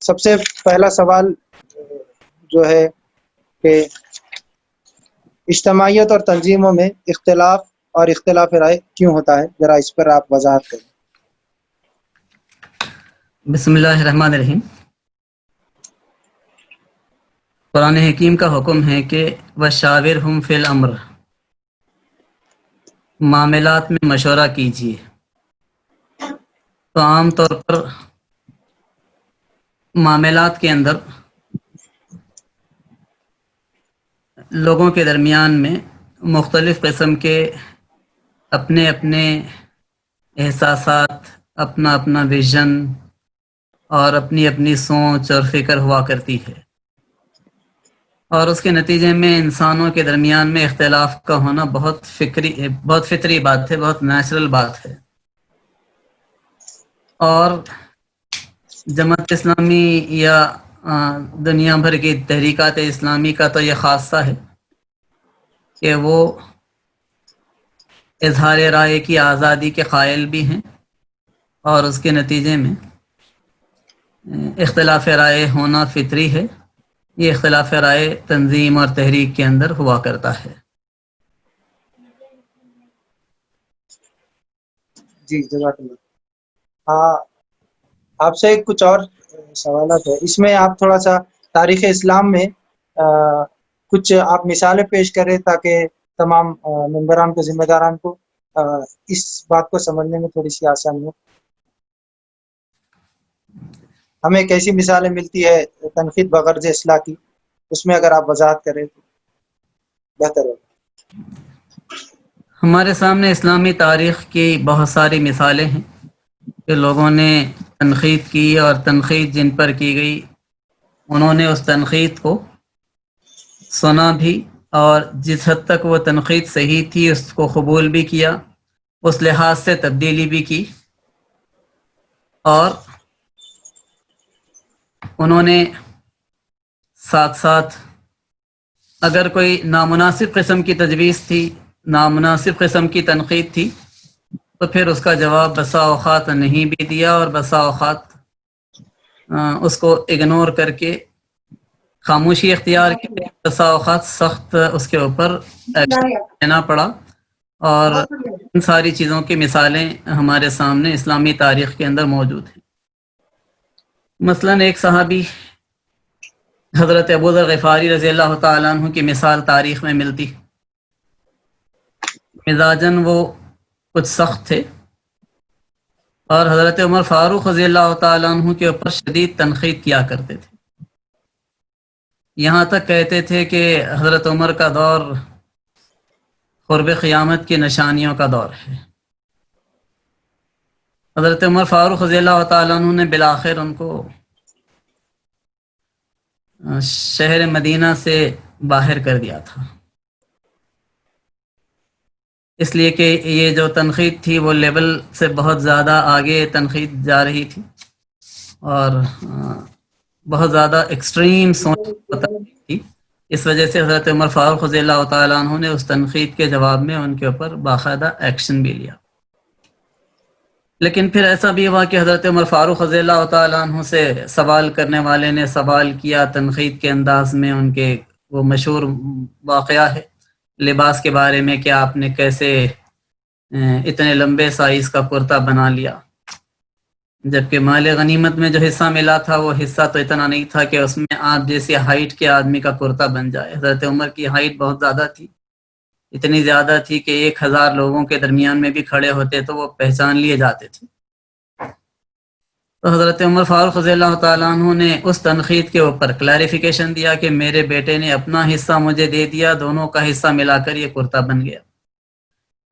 سب سے پہلا سوال جو ہے کہ اجتماعیت اور تنظیموں میں اختلاف اور اختلاف رائے کیوں ہوتا ہے، ذرا اس پر آپ وضاحت کریں۔ بسم اللہ الرحمن الرحیم۔ قرآن حکیم کا حکم ہے کہ وَشَاوِرْهُمْ فِي الْأَمْرِ، معاملات میں مشورہ کیجیے۔ تو عام طور پر معاملات کے اندر لوگوں کے درمیان میں مختلف قسم کے اپنے اپنے احساسات، اپنا اپنا ویژن اور اپنی اپنی سوچ اور فکر ہوا کرتی ہے، اور اس کے نتیجے میں انسانوں کے درمیان میں اختلاف کا ہونا بہت فطری بات ہے، بہت نیچرل بات ہے۔ اور جماعت اسلامی یا دنیا بھر کی تحریکات اسلامی کا تو یہ خاصہ ہے کہ وہ اظہار رائے کی آزادی کے قائل بھی ہیں، اور اس کے نتیجے میں اختلاف رائے ہونا فطری ہے۔ یہ اختلاف رائے تنظیم اور تحریک کے اندر ہوا کرتا ہے۔ جی جزاک اللہ۔ ہاں، آپ سے کچھ اور سوالات ہے، اس میں آپ تھوڑا سا تاریخ اسلام میں کچھ آپ مثالیں پیش کریں تاکہ تمام ممبران کو، ذمہ داران کو اس بات کو سمجھنے میں تھوڑی سی آسانی ہو۔ ہمیں کیسی مثالیں ملتی ہے تنقید بغرض اصلاح کی، اس میں اگر آپ وضاحت کریں تو بہتر ہوگا۔ ہمارے سامنے اسلامی تاریخ کی بہت ساری مثالیں ہیں کہ لوگوں نے تنقید کی، اور تنقید جن پر کی گئی انہوں نے اس تنقید کو سنا بھی، اور جس حد تک وہ تنقید صحیح تھی اس کو قبول بھی کیا، اس لحاظ سے تبدیلی بھی کی، اور انہوں نے ساتھ ساتھ اگر کوئی نامناسب قسم کی تجویز تھی، نامناسب قسم کی تنقید تھی، تو پھر اس کا جواب بسا اوقات نہیں بھی دیا، اور بسا اوقات اس کو اگنور کر کے خاموشی اختیار کی، بسا اوقات سخت اس کے اوپر ایکشن لینا پڑا۔ اور ان ساری چیزوں کی مثالیں ہمارے سامنے اسلامی تاریخ کے اندر موجود ہیں۔ مثلاً ایک صحابی حضرت ابو ذر غفاری رضی اللہ تعالیٰ عنہ کی مثال تاریخ میں ملتی۔ مزاجاً وہ کچھ سخت تھے، اور حضرت عمر فاروق رضی اللہ تعالیٰ عنہ کے اوپر شدید تنقید کیا کرتے تھے، یہاں تک کہتے تھے کہ حضرت عمر کا دور قرب قیامت کی نشانیوں کا دور ہے۔ حضرت عمر فاروق رضی اللہ تعالیٰ عنہ نے بالآخر ان کو شہر مدینہ سے باہر کر دیا تھا، اس لیے کہ یہ جو تنقید تھی وہ لیول سے بہت زیادہ آگے تنقید جا رہی تھی، اور بہت زیادہ ایکسٹریم سوچ تھی۔ اس وجہ سے حضرت عمر فاروق رضی اللہ تعالیٰ عنہ نے اس تنقید کے جواب میں ان کے اوپر باقاعدہ ایکشن بھی لیا۔ لیکن پھر ایسا بھی ہوا کہ حضرت عمر فاروق رضی اللہ تعالیٰ عنہ سے سوال کرنے والے نے سوال کیا تنقید کے انداز میں۔ ان کے وہ مشہور واقعہ ہے لباس کے بارے میں کہ آپ نے کیسے اتنے لمبے سائز کا کرتا بنا لیا، جبکہ مال غنیمت میں جو حصہ ملا تھا وہ حصہ تو اتنا نہیں تھا کہ اس میں آپ جیسی ہائٹ کے آدمی کا کرتا بن جائے۔ حضرت عمر کی ہائٹ بہت زیادہ تھی، اتنی زیادہ تھی کہ 1000 لوگوں کے درمیان میں بھی کھڑے ہوتے تو وہ پہچان لیے جاتے تھے۔ تو حضرت عمر فاروق رضی اللہ تعالیٰ عنہ نے اس تنقید کے اوپر کلیریفیکیشن دیا کہ میرے بیٹے نے اپنا حصہ مجھے دے دیا، دونوں کا حصہ ملا کر یہ کرتا بن گیا۔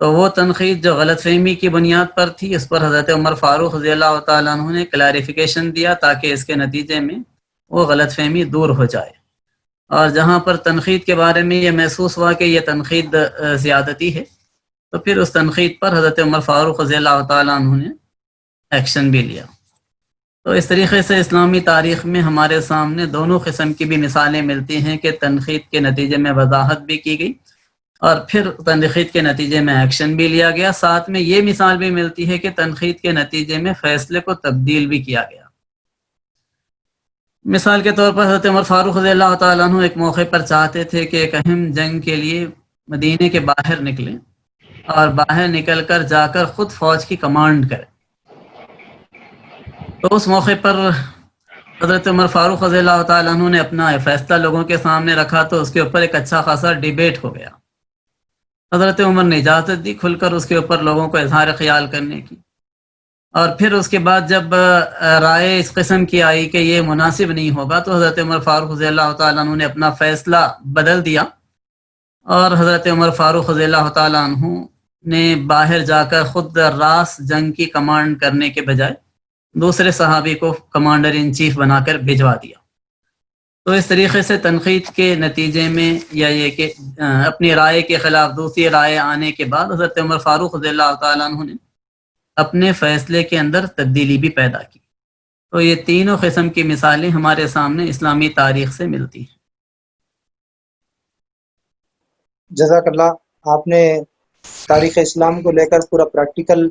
تو وہ تنقید جو غلط فہمی کی بنیاد پر تھی، اس پر حضرت عمر فاروق رضی اللہ تعالیٰ عنہ نے کلیریفیکیشن دیا تاکہ اس کے نتیجے میں وہ غلط فہمی دور ہو جائے۔ اور جہاں پر تنقید کے بارے میں یہ محسوس ہوا کہ یہ تنقید زیادتی ہے، تو پھر اس تنقید پر حضرت عمر فاروق رضی اللہ تعالیٰ عنہ نے ایکشن بھی لیا۔ تو اس طریقے سے اسلامی تاریخ میں ہمارے سامنے دونوں قسم کی بھی مثالیں ملتی ہیں کہ تنقید کے نتیجے میں وضاحت بھی کی گئی، اور پھر تنقید کے نتیجے میں ایکشن بھی لیا گیا۔ ساتھ میں یہ مثال بھی ملتی ہے کہ تنقید کے نتیجے میں فیصلے کو تبدیل بھی کیا گیا۔ مثال کے طور پر حضرت عمر فاروق رضی اللہ تعالیٰ عنہ ایک موقع پر چاہتے تھے کہ ایک اہم جنگ کے لیے مدینے کے باہر نکلیں اور باہر نکل کر جا کر خود فوج کی کمانڈ کریں. تو اس موقع پر حضرت عمر فاروق رضی اللہ تعالیٰ عنہ نے اپنا فیصلہ لوگوں کے سامنے رکھا تو اس کے اوپر ایک اچھا خاصا ڈیبیٹ ہو گیا. حضرت عمر نے اجازت دی کھل کر اس کے اوپر لوگوں کو اظہار خیال کرنے کی، اور پھر اس کے بعد جب رائے اس قسم کی آئی کہ یہ مناسب نہیں ہوگا تو حضرت عمر فاروق رضی اللہ تعالیٰ عنہ نے اپنا فیصلہ بدل دیا، اور حضرت عمر فاروق رضی اللہ تعالیٰ عنہ نے باہر جا کر خود راس جنگ کی کمانڈ کرنے کے بجائے دوسرے صحابی کو کمانڈر ان چیف بنا کر بھجوا دیا. تو اس طریقے سے تنقید کے نتیجے میں یا یہ کہ اپنی رائے کے خلاف دوسری رائے آنے کے بعد حضرت عمر فاروق رضی اللہ تعالیٰ عنہ نے اپنے فیصلے کے اندر تبدیلی بھی پیدا کی. تو یہ تینوں قسم کی مثالیں ہمارے سامنے اسلامی تاریخ سے ملتی ہیں. جزاک اللہ. آپ نے تاریخ اسلام کو لے کر پورا پریکٹیکل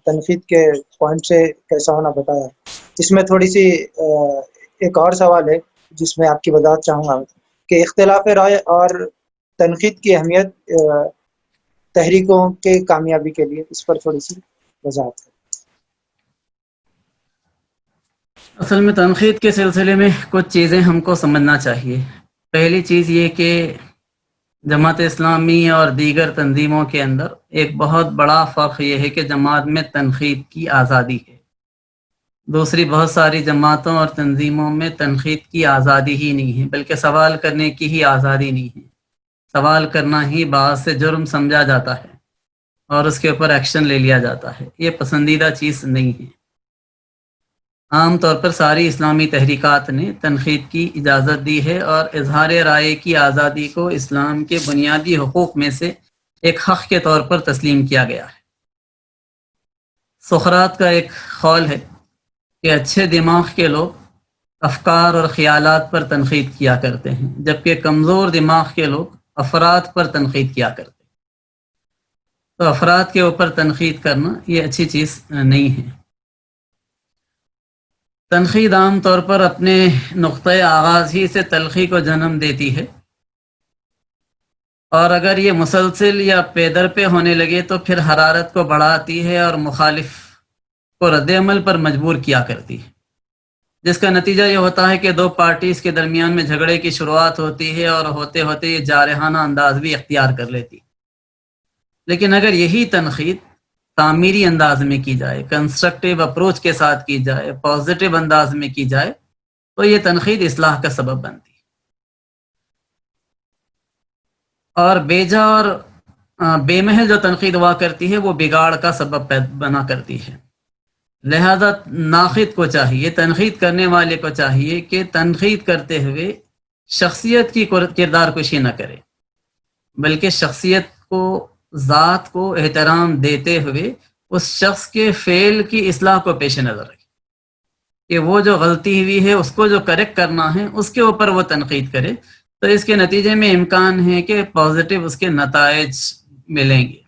تنقید کے پوائنٹ سے کیسا ہونا بتایا. اس میں تھوڑی سی ایک اور سوال ہے جس میں آپ کی وضاحت چاہوں گا کہ اختلاف رائے اور تنقید کی اہمیت تحریکوں کے کامیابی کے لیے، اس پر تھوڑی سی وضاحت ہے. اصل میں تنقید کے سلسلے میں کچھ چیزیں ہم کو سمجھنا چاہیے. پہلی چیز یہ کہ جماعت اسلامی اور دیگر تنظیموں کے اندر ایک بہت بڑا فرق یہ ہے کہ جماعت میں تنقید کی آزادی ہے. دوسری بہت ساری جماعتوں اور تنظیموں میں تنقید کی آزادی ہی نہیں ہے، بلکہ سوال کرنے کی ہی آزادی نہیں ہے. سوال کرنا ہی بعض سے جرم سمجھا جاتا ہے اور اس کے اوپر ایکشن لے لیا جاتا ہے. یہ پسندیدہ چیز نہیں ہے. عام طور پر ساری اسلامی تحریکات نے تنقید کی اجازت دی ہے اور اظہار رائے کی آزادی کو اسلام کے بنیادی حقوق میں سے ایک حق کے طور پر تسلیم کیا گیا ہے. سقراط کا ایک قول ہے کہ اچھے دماغ کے لوگ افکار اور خیالات پر تنقید کیا کرتے ہیں، جبکہ کمزور دماغ کے لوگ افراد پر تنقید کیا کرتے ہیں. تو افراد کے اوپر تنقید کرنا یہ اچھی چیز نہیں ہے. تنقید عام طور پر اپنے نقطۂ آغاز ہی سے تلخی کو جنم دیتی ہے، اور اگر یہ مسلسل یا پے در پہ ہونے لگے تو پھر حرارت کو بڑھاتی ہے اور مخالف کو رد عمل پر مجبور کیا کرتی ہے، جس کا نتیجہ یہ ہوتا ہے کہ دو پارٹیز کے درمیان میں جھگڑے کی شروعات ہوتی ہے اور ہوتے ہوتے یہ جارحانہ انداز بھی اختیار کر لیتی. لیکن اگر یہی تنقید تعمیری انداز میں کی جائے، کنسٹرکٹیو اپروچ کے ساتھ کی جائے، پازیٹیو انداز میں کی جائے، تو یہ تنقید اصلاح کا سبب بنتی ہے. اور بیجا اور بے محل جو تنقید ہوا کرتی ہے وہ بگاڑ کا سبب بنا کرتی ہے. لہذا ناقد کو چاہیے، تنقید کرنے والے کو چاہیے کہ تنقید کرتے ہوئے شخصیت کی کردار کشی نہ کرے، بلکہ شخصیت کو، ذات کو احترام دیتے ہوئے اس شخص کے فعل کی اصلاح کو پیش نظر رکھے کہ وہ جو غلطی ہوئی ہے اس کو جو کریکٹ کرنا ہے اس کے اوپر وہ تنقید کرے. تو اس کے نتیجے میں امکان ہے کہ پازیٹیو اس کے نتائج ملیں گے.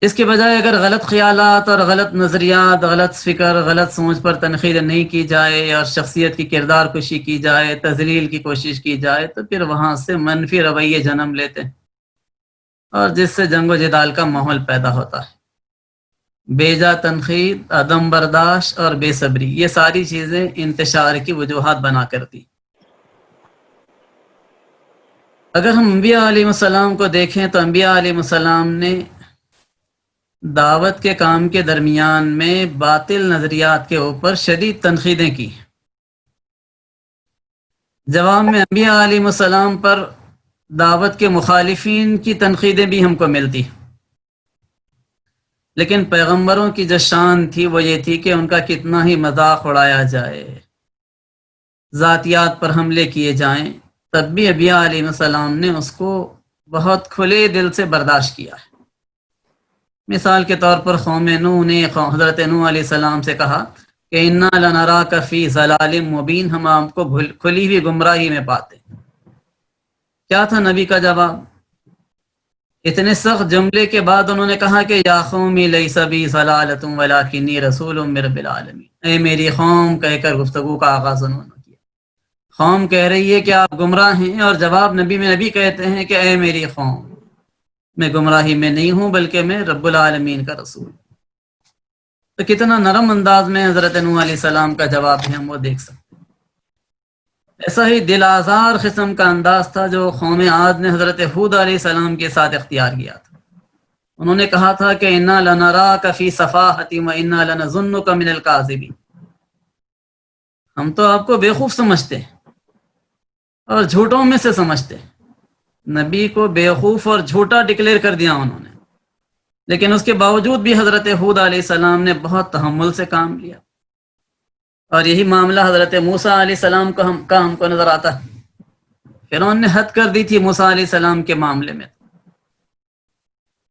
اس کے بجائے اگر غلط خیالات اور غلط نظریات، غلط فکر، غلط سوچ پر تنقید نہیں کی جائے اور شخصیت کی کردار کشی کی جائے، تذلیل کی کوشش کی جائے، تو پھر وہاں سے منفی رویے جنم لیتے ہیں اور جس سے جنگ و جدال کا ماحول پیدا ہوتا ہے. بیجا تنقید، عدم برداشت اور بے صبری، یہ ساری چیزیں انتشار کی وجوہات بنا کرتی. اگر ہم انبیاء علیہ السلام کو دیکھیں تو انبیاء علیہ السلام نے دعوت کے کام کے درمیان میں باطل نظریات کے اوپر شدید تنقیدیں کی. جواب میں انبیاء علیہ السلام پر دعوت کے مخالفین کی تنقیدیں بھی ہم کو ملتی، لیکن پیغمبروں کی جو شان تھی وہ یہ تھی کہ ان کا کتنا ہی مذاق اڑایا جائے، ذاتیات پر حملے کیے جائیں، تب بھی انبیاء علیہ السلام نے اس کو بہت کھلے دل سے برداشت کیا ہے. مثال کے طور پر قوم نوح نے حضرت نوح علیہ السلام سے کہا کہ انا لنراک فی ضلال مبین، ہم آپ کو کھلی ہوئی گمراہی میں پاتے. کیا تھا نبی کا جواب؟ اتنے سخت جملے کے بعد انہوں نے کہا کہ یا قومی لیس بی ضلالۃ ولکنی رسول من رب العالمین، اے میری قوم کہہ کر گفتگو کا آغاز انہوں نے کیا۔ قوم کہہ رہی ہے کہ آپ گمراہ ہیں، اور جواب نبی میں نبی کہتے ہیں کہ اے میری قوم، میں گمراہی میں نہیں ہوں بلکہ میں رب العالمین کا رسول ہوں۔ تو کتنا نرم انداز میں حضرت نوح علیہ السلام کا جواب ہے، ہم وہ دیکھ سکتے ہیں۔ ایسا ہی دل آزار قسم کا انداز تھا جو قوم عاد نے حضرت ہود علیہ السلام کے ساتھ اختیار کیا تھا۔ انہوں نے کہا تھا کہ انا لنراک فی صفاحۃ وانا لنظنک من الکاذبین، ہم تو آپ کو بیوقوف سمجھتے ہیں اور جھوٹوں میں سے سمجھتے ہیں۔ نبی کو بیوقوف اور جھوٹا ڈکلیئر کر دیا انہوں نے، لیکن اس کے باوجود بھی حضرت ہود علیہ السلام نے بہت تحمل سے کام لیا، اور یہی معاملہ حضرت موسیٰ علیہ السلام کا ہم کو نظر آتا ہے۔ فرعون نے حد کر دی تھی موسیٰ علیہ السلام کے معاملے میں،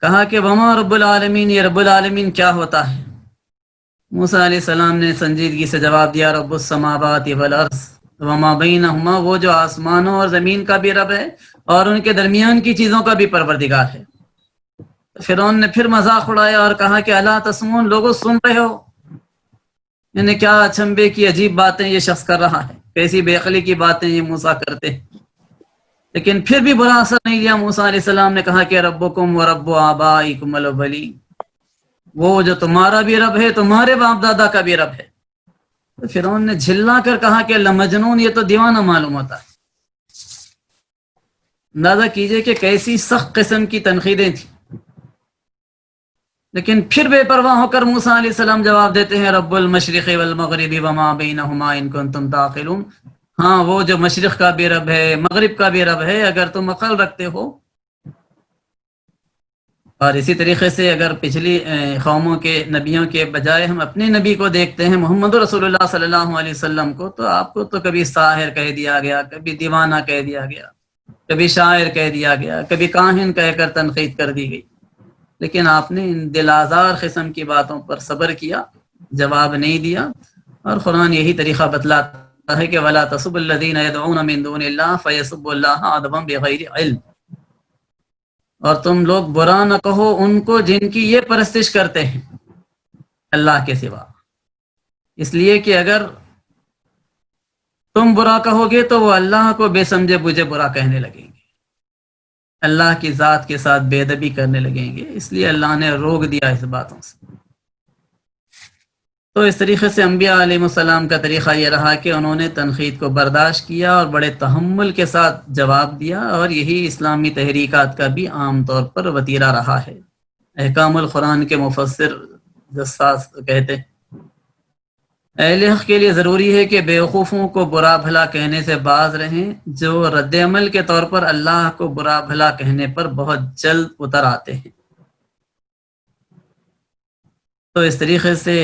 کہا کہ وما رب العالمین، یہ رب العالمین کیا ہوتا ہے؟ موسیٰ علیہ السلام نے سنجیدگی سے جواب دیا رب السماوات والارض وما بینہما، وہ جو آسمانوں اور زمین کا بھی رب ہے اور ان کے درمیان کی چیزوں کا بھی پروردگار ہے۔ فرعون نے پھر مذاق اڑایا اور کہا کہ الا تسمعون، لوگوں سن رہے ہو؟ یعنی کیا اچنبے کی عجیب باتیں یہ شخص کر رہا ہے، کیسی بے عقلی کی باتیں یہ موسیٰ کرتے ہیں۔ لیکن پھر بھی برا اثر نہیں لیا۔ موسیٰ علیہ السلام نے کہا کہ ربکم و رب آبائکم الاولین، وہ جو تمہارا بھی رب ہے تمہارے باپ دادا کا بھی رب ہے۔ تو فرعون نے جھلا کر کہا کہ لمجنون، یہ تو دیوانہ معلوم ہوتا ہے۔ اندازہ کیجئے کہ کیسی سخت قسم کی تنقیدیں تھیں، لیکن پھر بے پرواہ ہو کر موسیٰ علیہ السلام جواب دیتے ہیں رب المشرق والمغرب وما بینہما ان کنتم تعقلون، ہاں وہ جو مشرق کا بھی رب ہے مغرب کا بھی رب ہے اگر تم عقل رکھتے ہو۔ اور اسی طریقے سے اگر پچھلی قوموں کے نبیوں کے بجائے ہم اپنے نبی کو دیکھتے ہیں محمد رسول اللہ صلی اللہ علیہ وسلم کو، تو آپ کو تو کبھی ساحر کہہ دیا گیا، کبھی دیوانہ کہہ دیا گیا، کبھی شاعر کہہ دیا گیا، کبھی کاہن کہہ کر تنقید کر دی گئی، لیکن آپ نے ان دل آزار قسم کی باتوں پر صبر کیا، جواب نہیں دیا۔ اور قرآن یہی طریقہ بتلاتا ہے کہ وَلَا تَسُبُّوا الَّذِينَ يَدْعُونَ مِن دُونِ اللَّهِ فَيَسُبُّوا اللَّهَ عَدْوًا بِغَيْرِ علم، اور تم لوگ برا نہ کہو ان کو جن کی یہ پرستش کرتے ہیں اللہ کے سوا، اس لیے کہ اگر تم برا کہو گے تو وہ اللہ کو بے سمجھے بوجھے برا کہنے لگیں گے، اللہ کی ذات کے ساتھ بے ادبی کرنے لگیں گے، اس لیے اللہ نے روک دیا اس باتوں سے۔ تو اس طریقے سے انبیاء علیہ السلام کا طریقہ یہ رہا کہ انہوں نے تنقید کو برداشت کیا اور بڑے تحمل کے ساتھ جواب دیا، اور یہی اسلامی تحریکات کا بھی عام طور پر وتیرہ رہا ہے۔ احکام القرآن کے مفسر جساس کہتے ہیں اہل حق کے لیے ضروری ہے کہ بیوقوفوں کو برا بھلا کہنے سے باز رہیں، جو رد عمل کے طور پر اللہ کو برا بھلا کہنے پر بہت جلد اتر آتے ہیں۔ تو اس طریقے سے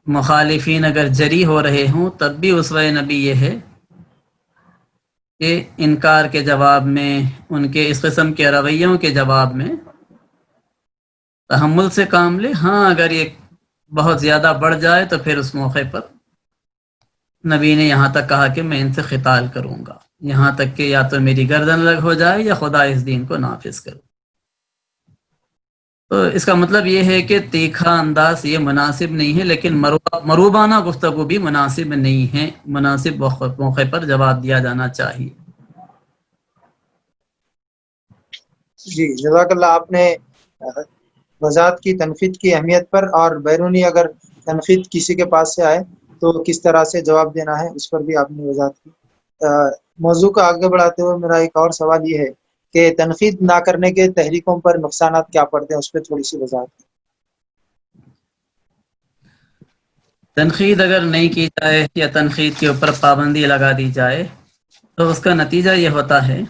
مخالفین اگر جری ہو رہے ہوں تب بھی اسوہ نبی یہ ہے کہ انکار کے جواب میں، ان کے اس قسم کے رویوں کے جواب میں تحمل سے کام لے۔ ہاں اگر یہ بہت زیادہ بڑھ جائے تو پھر اس موقع پر نبی نے یہاں تک کہا کہ میں ان سے قتال کروں گا، یہاں تک کہ یا تو میری گردن لگ ہو جائے یا خدا اس دین کو نافذ کرے۔ تو اس کا مطلب یہ ہے کہ تیکھا انداز یہ مناسب نہیں ہے، لیکن مروبانہ گفتگو بھی مناسب نہیں ہے، مناسب موقع پر جواب دیا جانا چاہیے۔ جی جزاک اللہ، آپ نے وضاحت کی تنقید کی اہمیت پر، اور بیرونی اگر تنقید کسی کے پاس سے آئے تو کس طرح سے جواب دینا ہے اس پر بھی آپ نے وضاحت کی۔ موضوع کو آگے بڑھاتے ہوئے میرا ایک اور سوال یہ ہے کہ تنقید نہ کرنے کے تحریکوں پر نقصانات کیا پڑتے ہیں، اس پہ تھوڑی سی وضاحت۔ تنقید اگر نہیں کی جائے یا تنقید کے اوپر پابندی لگا دی جائے تو اس کا نتیجہ یہ ہوتا ہے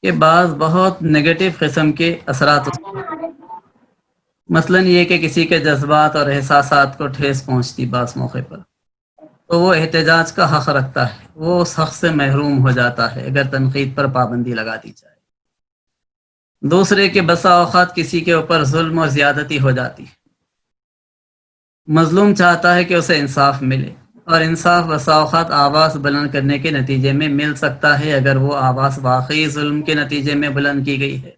کہ بعض بہت نگیٹو قسم کے اثرات، مثلا یہ کہ کسی کے جذبات اور احساسات کو ٹھیس پہنچتی بعض موقع پر، تو وہ احتجاج کا حق رکھتا ہے، وہ اس حق سے محروم ہو جاتا ہے اگر تنقید پر پابندی لگا دی جائے۔ دوسرے کے بسا اوقات کسی کے اوپر ظلم اور زیادتی ہو جاتی ہے، مظلوم چاہتا ہے کہ اسے انصاف ملے، اور انصاف بسا اوقات آواز بلند کرنے کے نتیجے میں مل سکتا ہے اگر وہ آواز واقعی ظلم کے نتیجے میں بلند کی گئی ہے۔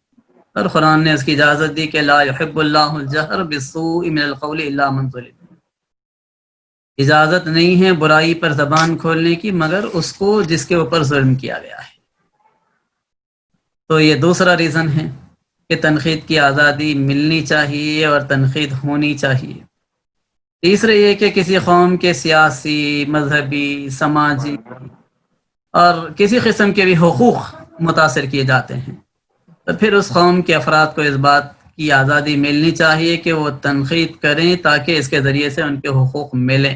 اور قرآن نے اس کی اجازت دی کہ لا يحب اللہ الجہر بالسوء من القول الا من ظلم، اجازت نہیں ہے برائی پر زبان کھولنے کی مگر اس کو جس کے اوپر ظلم کیا گیا ہے۔ تو یہ دوسرا ریزن ہے کہ تنقید کی آزادی ملنی چاہیے اور تنقید ہونی چاہیے۔ تیسرے یہ کہ کسی قوم کے سیاسی، مذہبی، سماجی اور کسی قسم کے بھی حقوق متاثر کیے جاتے ہیں تو پھر اس قوم کے افراد کو اس بات کی آزادی ملنی چاہیے کہ وہ تنقید کریں تاکہ اس کے ذریعے سے ان کے حقوق ملیں۔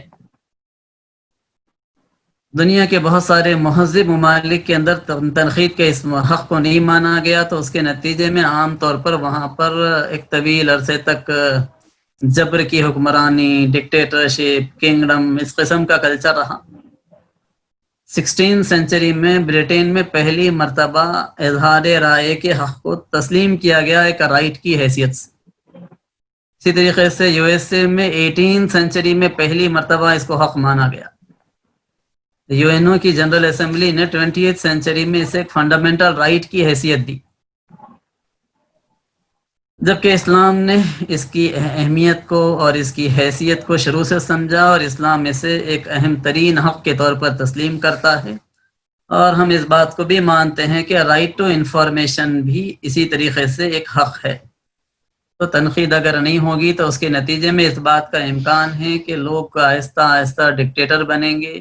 دنیا کے بہت سارے مہذب ممالک کے اندر تنقید کے اس حق کو نہیں مانا گیا تو اس کے نتیجے میں عام طور پر وہاں پر ایک طویل عرصے تک جبر کی حکمرانی، ڈکٹیٹرشپ، کنگڈم، اس قسم کا کلچر رہا۔ 16 سینچری میں برٹین میں پہلی مرتبہ اظہار رائے کے حق کو تسلیم کیا گیا ایک رائٹ کی حیثیت سے۔ اسی طریقے سے یو ایس اے میں 18 سینچری میں پہلی مرتبہ اس کو حق مانا گیا۔ یو این او کی جنرل اسمبلی نے 20th سینچری میں اسے ایک فنڈامنٹل رائٹ کی حیثیت دی، جبکہ اسلام نے اس کی اہمیت کو اور اس کی حیثیت کو شروع سے سمجھا اور اسلام اسے ایک اہم ترین حق کے طور پر تسلیم کرتا ہے۔ اور ہم اس بات کو بھی مانتے ہیں کہ رائٹ ٹو انفارمیشن بھی اسی طریقے سے ایک حق ہے۔ تو تنقید اگر نہیں ہوگی تو اس کے نتیجے میں اس بات کا امکان ہے کہ لوگ آہستہ آہستہ ڈکٹیٹر بنیں گے،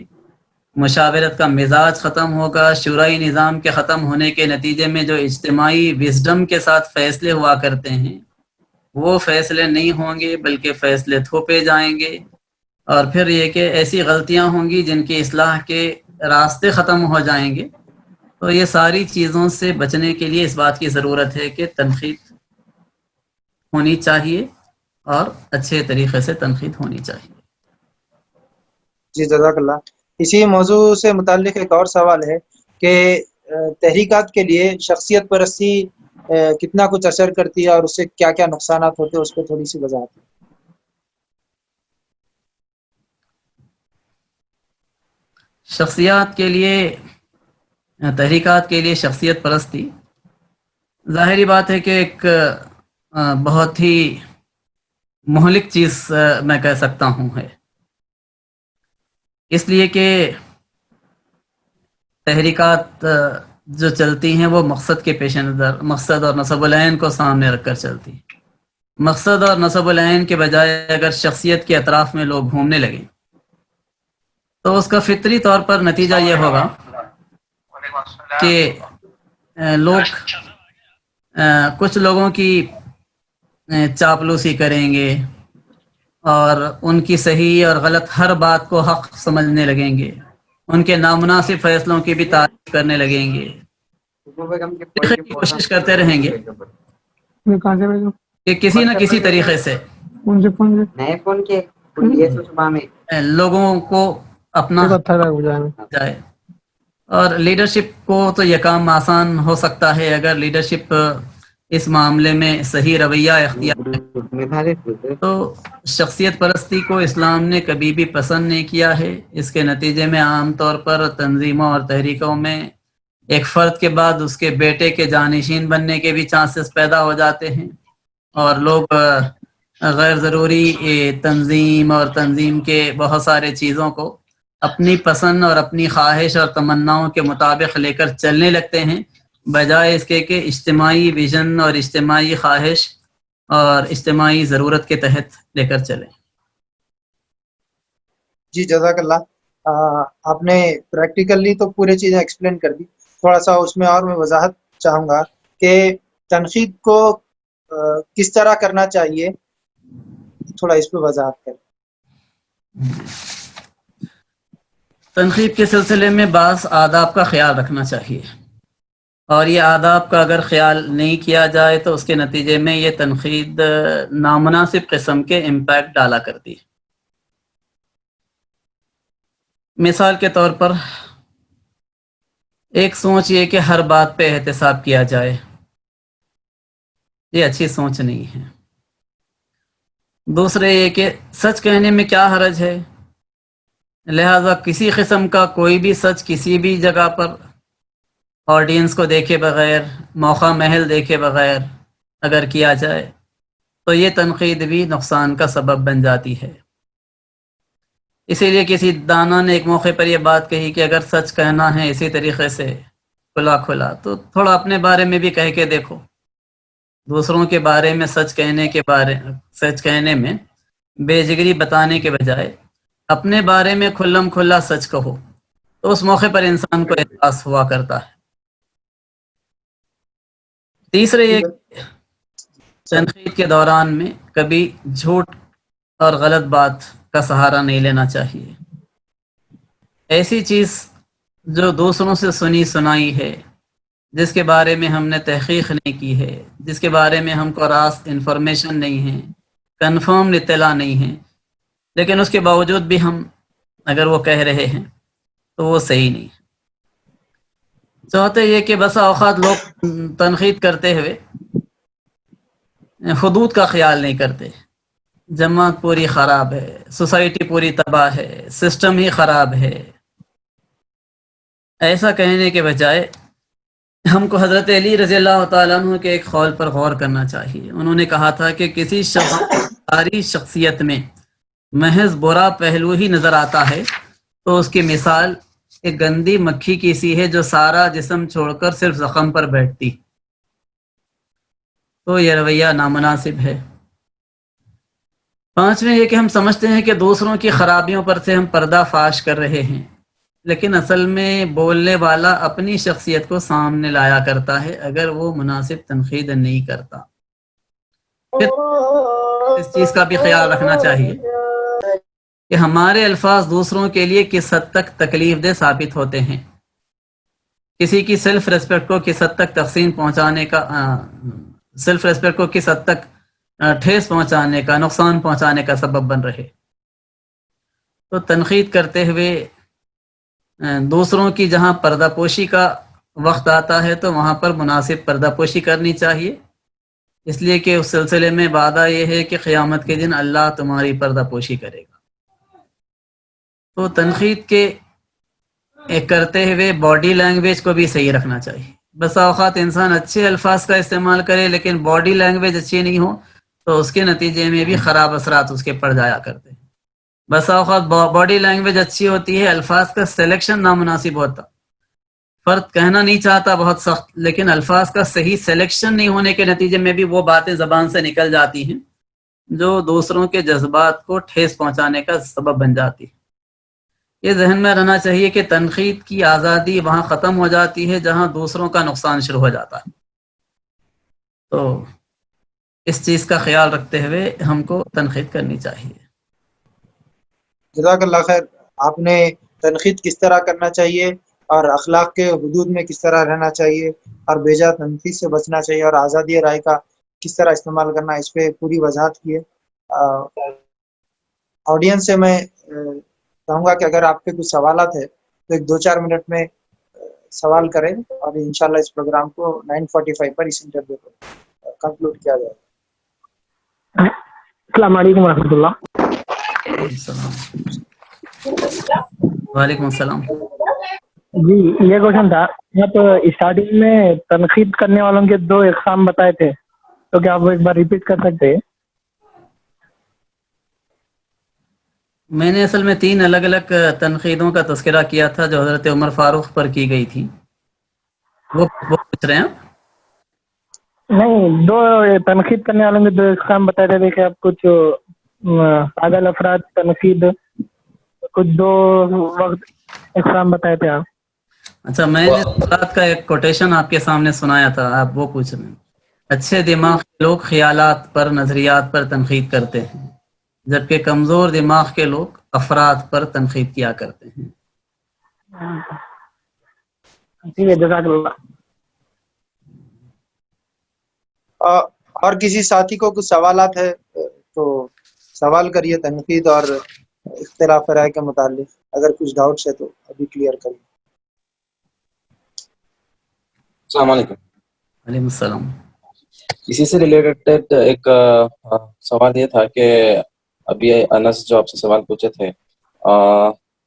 مشاورت کا مزاج ختم ہوگا، شورائی نظام کے ختم ہونے کے نتیجے میں جو اجتماعی وزڈم کے ساتھ فیصلے ہوا کرتے ہیں وہ فیصلے نہیں ہوں گے بلکہ فیصلے تھوپے جائیں گے، اور پھر یہ کہ ایسی غلطیاں ہوں گی جن کی اصلاح کے راستے ختم ہو جائیں گے۔ تو یہ ساری چیزوں سے بچنے کے لیے اس بات کی ضرورت ہے کہ تنقید ہونی چاہیے اور اچھے طریقے سے تنقید ہونی چاہیے۔ جی جزاک اللہ۔ اسی موضوع سے متعلق ایک اور سوال ہے کہ تحریکات کے لیے شخصیت پرستی کتنا کچھ اثر کرتی ہے اور اس سے کیا کیا نقصانات ہوتے ہیں، اس پہ تھوڑی سی وضاحت۔ شخصیات کے لیے، تحریکات کے لیے شخصیت پرستی ظاہری بات ہے کہ ایک بہت ہی مہلک چیز میں کہہ سکتا ہوں ہے، اس لیے کہ تحریکات جو چلتی ہیں وہ مقصد کے پیش نظر، مقصد اور نصب العین کو سامنے رکھ کر چلتی ہیں۔ مقصد اور نصب العین کے بجائے اگر شخصیت کے اطراف میں لوگ گھومنے لگیں تو اس کا فطری طور پر نتیجہ یہ ہوگا کہ لوگ کچھ لوگوں کی چاپلوسی کریں گے اور ان کی صحیح اور غلط ہر بات کو حق سمجھنے لگیں گے، ان کے نامناسب فیصلوں کی بھی تعریف کرنے لگیں گے، دیکھنے کی کوشش کرتے رہیں گے کہ کسی نہ کسی طریقے سے لوگوں کو اپنا جائے۔ اور لیڈرشپ کو تو یہ کام آسان ہو سکتا ہے اگر لیڈرشپ اس معاملے میں صحیح رویہ اختیار تو شخصیت پرستی کو اسلام نے کبھی بھی پسند نہیں کیا ہے۔ اس کے نتیجے میں عام طور پر تنظیموں اور تحریکوں میں ایک فرد کے بعد اس کے بیٹے کے جانشین بننے کے بھی چانسز پیدا ہو جاتے ہیں، اور لوگ غیر ضروری تنظیم اور تنظیم کے بہت سارے چیزوں کو اپنی پسند اور اپنی خواہش اور تمناؤں کے مطابق لے کر چلنے لگتے ہیں، بجائے اس کے کہ اجتماعی ویژن اور اجتماعی خواہش اور اجتماعی ضرورت کے تحت لے کر چلیں۔ جی جزاک اللہ۔ آپ نے پریکٹیکلی تو پورے چیزیں ایکسپلین کر دی، تھوڑا سا اس میں اور میں وضاحت چاہوں گا کہ تنقید کو کس طرح کرنا چاہیے، تھوڑا اس پہ وضاحت کریں۔ تنقید کے سلسلے میں بعض آداب کا خیال رکھنا چاہیے، اور یہ آداب کا اگر خیال نہیں کیا جائے تو اس کے نتیجے میں یہ تنقید نامناسب قسم کے امپیکٹ ڈالا کرتی ہے۔ مثال کے طور پر ایک سوچ یہ کہ ہر بات پہ احتساب کیا جائے، یہ اچھی سوچ نہیں ہے۔ دوسرے یہ کہ سچ کہنے میں کیا حرج ہے، لہذا کسی قسم کا کوئی بھی سچ کسی بھی جگہ پر آڈینس کو دیکھے بغیر، موقع محل دیکھے بغیر اگر کیا جائے تو یہ تنقید بھی نقصان کا سبب بن جاتی ہے۔ اسی لیے کسی دانا نے ایک موقع پر یہ بات کہی کہ اگر سچ کہنا ہے اسی طریقے سے کھلا کھلا تو تھوڑا اپنے بارے میں بھی کہہ کے دیکھو۔ دوسروں کے بارے میں سچ کہنے میں بے جگری بتانے کے بجائے اپنے بارے میں کھلم کھلا سچ کہو تو اس موقع پر انسان کو احساس ہوا کرتا ہے۔ تیسرے یہ تنقید کے دوران میں کبھی جھوٹ اور غلط بات کا سہارا نہیں لینا چاہیے۔ ایسی چیز جو دوسروں سے سنی سنائی ہے، جس کے بارے میں ہم نے تحقیق نہیں کی ہے، جس کے بارے میں ہم کو راست انفارمیشن نہیں ہے، کنفرم اطلاع نہیں ہے، لیکن اس کے باوجود بھی ہم اگر وہ کہہ رہے ہیں تو وہ صحیح نہیں۔ چوتھے یہ کہ بسا اوقات لوگ تنقید کرتے ہوئے حدود کا خیال نہیں کرتے۔ جماعت پوری خراب ہے، سوسائٹی پوری تباہ ہے، سسٹم ہی خراب ہے، ایسا کہنے کے بجائے ہم کو حضرت علی رضی اللہ تعالیٰ عنہ کے ایک قول پر غور کرنا چاہیے۔ انہوں نے کہا تھا کہ کسی شخص ساری شخصیت میں محض برا پہلو ہی نظر آتا ہے تو اس کی مثال ایک گندی مکھی کی سی ہے جو سارا جسم چھوڑ کر صرف زخم پر بیٹھتی، تو یہ رویہ نامناسب ہے۔ پانچویں یہ کہ ہم سمجھتے ہیں کہ دوسروں کی خرابیوں پر سے ہم پردہ فاش کر رہے ہیں، لیکن اصل میں بولنے والا اپنی شخصیت کو سامنے لایا کرتا ہے اگر وہ مناسب تنقید نہیں کرتا۔ پھر اس چیز کا بھی خیال رکھنا چاہیے کہ ہمارے الفاظ دوسروں کے لیے کس حد تک تکلیف دہ ثابت ہوتے ہیں، کسی کی سیلف ریسپیکٹ کو کس حد تک کس حد تک ٹھیس پہنچانے کا، نقصان پہنچانے کا سبب بن رہے۔ تو تنقید کرتے ہوئے دوسروں کی جہاں پردہ پوشی کا وقت آتا ہے تو وہاں پر مناسب پردہ پوشی کرنی چاہیے، اس لیے کہ اس سلسلے میں وعدہ یہ ہے کہ قیامت کے دن اللہ تمہاری پردہ پوشی کرے گا۔ تو تنقید کے کرتے ہوئے باڈی لینگویج کو بھی صحیح رکھنا چاہیے۔ بسا اوقات انسان اچھے الفاظ کا استعمال کرے لیکن باڈی لینگویج اچھی نہیں ہو تو اس کے نتیجے میں بھی خراب اثرات اس کے پڑ جایا کرتے ہیں۔ بسا اوقات باڈی لینگویج اچھی ہوتی ہے، الفاظ کا سلیکشن نامناسب ہوتا، فرد کہنا نہیں چاہتا بہت سخت، لیکن الفاظ کا صحیح سلیکشن نہیں ہونے کے نتیجے میں بھی وہ باتیں زبان سے نکل جاتی ہیں جو دوسروں کے جذبات کو ٹھیس پہنچانے کا سبب بن جاتی ہے۔ یہ ذہن میں رہنا چاہیے کہ تنقید کی آزادی وہاں ختم ہو جاتی ہے جہاں دوسروں کا نقصان شروع ہو جاتا ہے۔ تو اس چیز کا خیال رکھتے ہوئے ہم کو تنقید کرنی چاہیے۔ جزاک اللہ خیر۔ آپ نے تنقید کس طرح کرنا چاہیے اور اخلاق کے حدود میں کس طرح رہنا چاہیے اور بیجا تنقید سے بچنا چاہیے اور آزادی رائے کا کس طرح استعمال کرنا، اس پہ پوری وضاحت کی ہے۔ آڈینس سے میں چاہوں گا کہ اگر آپ کے کچھ سوالات ہیں تو ایک 2-4 منٹ میں سوال کریں اور انشاءاللہ اس پروگرام کو 9:45 پر اس انٹرویو کو کنکلوڈ کیا جائے۔ السلام علیکم ورحمۃ اللہ۔ وعلیکم السلام۔ جی یہ کوشچن تھا، آپ اسٹارٹنگ میں تنقید کرنے والوں کے 2 اقسام بتائے تھے، تو کیا آپ ایک بار ریپیٹ کر سکتے ہیں؟ میں نے اصل میں 3 الگ الگ تنقیدوں کا تذکرہ کیا تھا جو حضرت عمر فاروق پر کی گئی تھی، وہ پوچھ رہے ہیں؟ نہیں، 2 تنقید کرنے والوں کے 2 اقسام بتائے تھے کہ آپ کچھ پاگل افراد تنقید، کچھ 2 وقت اقسام بتائے تھے آپ۔ اچھا، میں نے بات کا ایک کوٹیشن آپ کے سامنے سنایا تھا، آپ وہ پوچھ رہے ہیں۔ اچھے دماغ کے لوگ خیالات پر، نظریات پر تنقید کرتے ہیں، جبکہ کمزور دماغ کے لوگ افراد پر تنقید کیا کرتے ہیں۔ ٹھیک ہے، جزاک اللہ۔ اور کسی ساتھی کو کچھ سوالات ہے تو سوال کریے تنقید اور اختلاف رائے کے متعلق، اگر کچھ ڈاؤٹس ہے تو ابھی کلیئر کریے۔ السلام علیکم۔ وعلیکم السلام۔ اسی سے ریلیٹڈ ایک سوال یہ تھا کہ ابھی انس جو آپ سے سوال پوچھے تھے،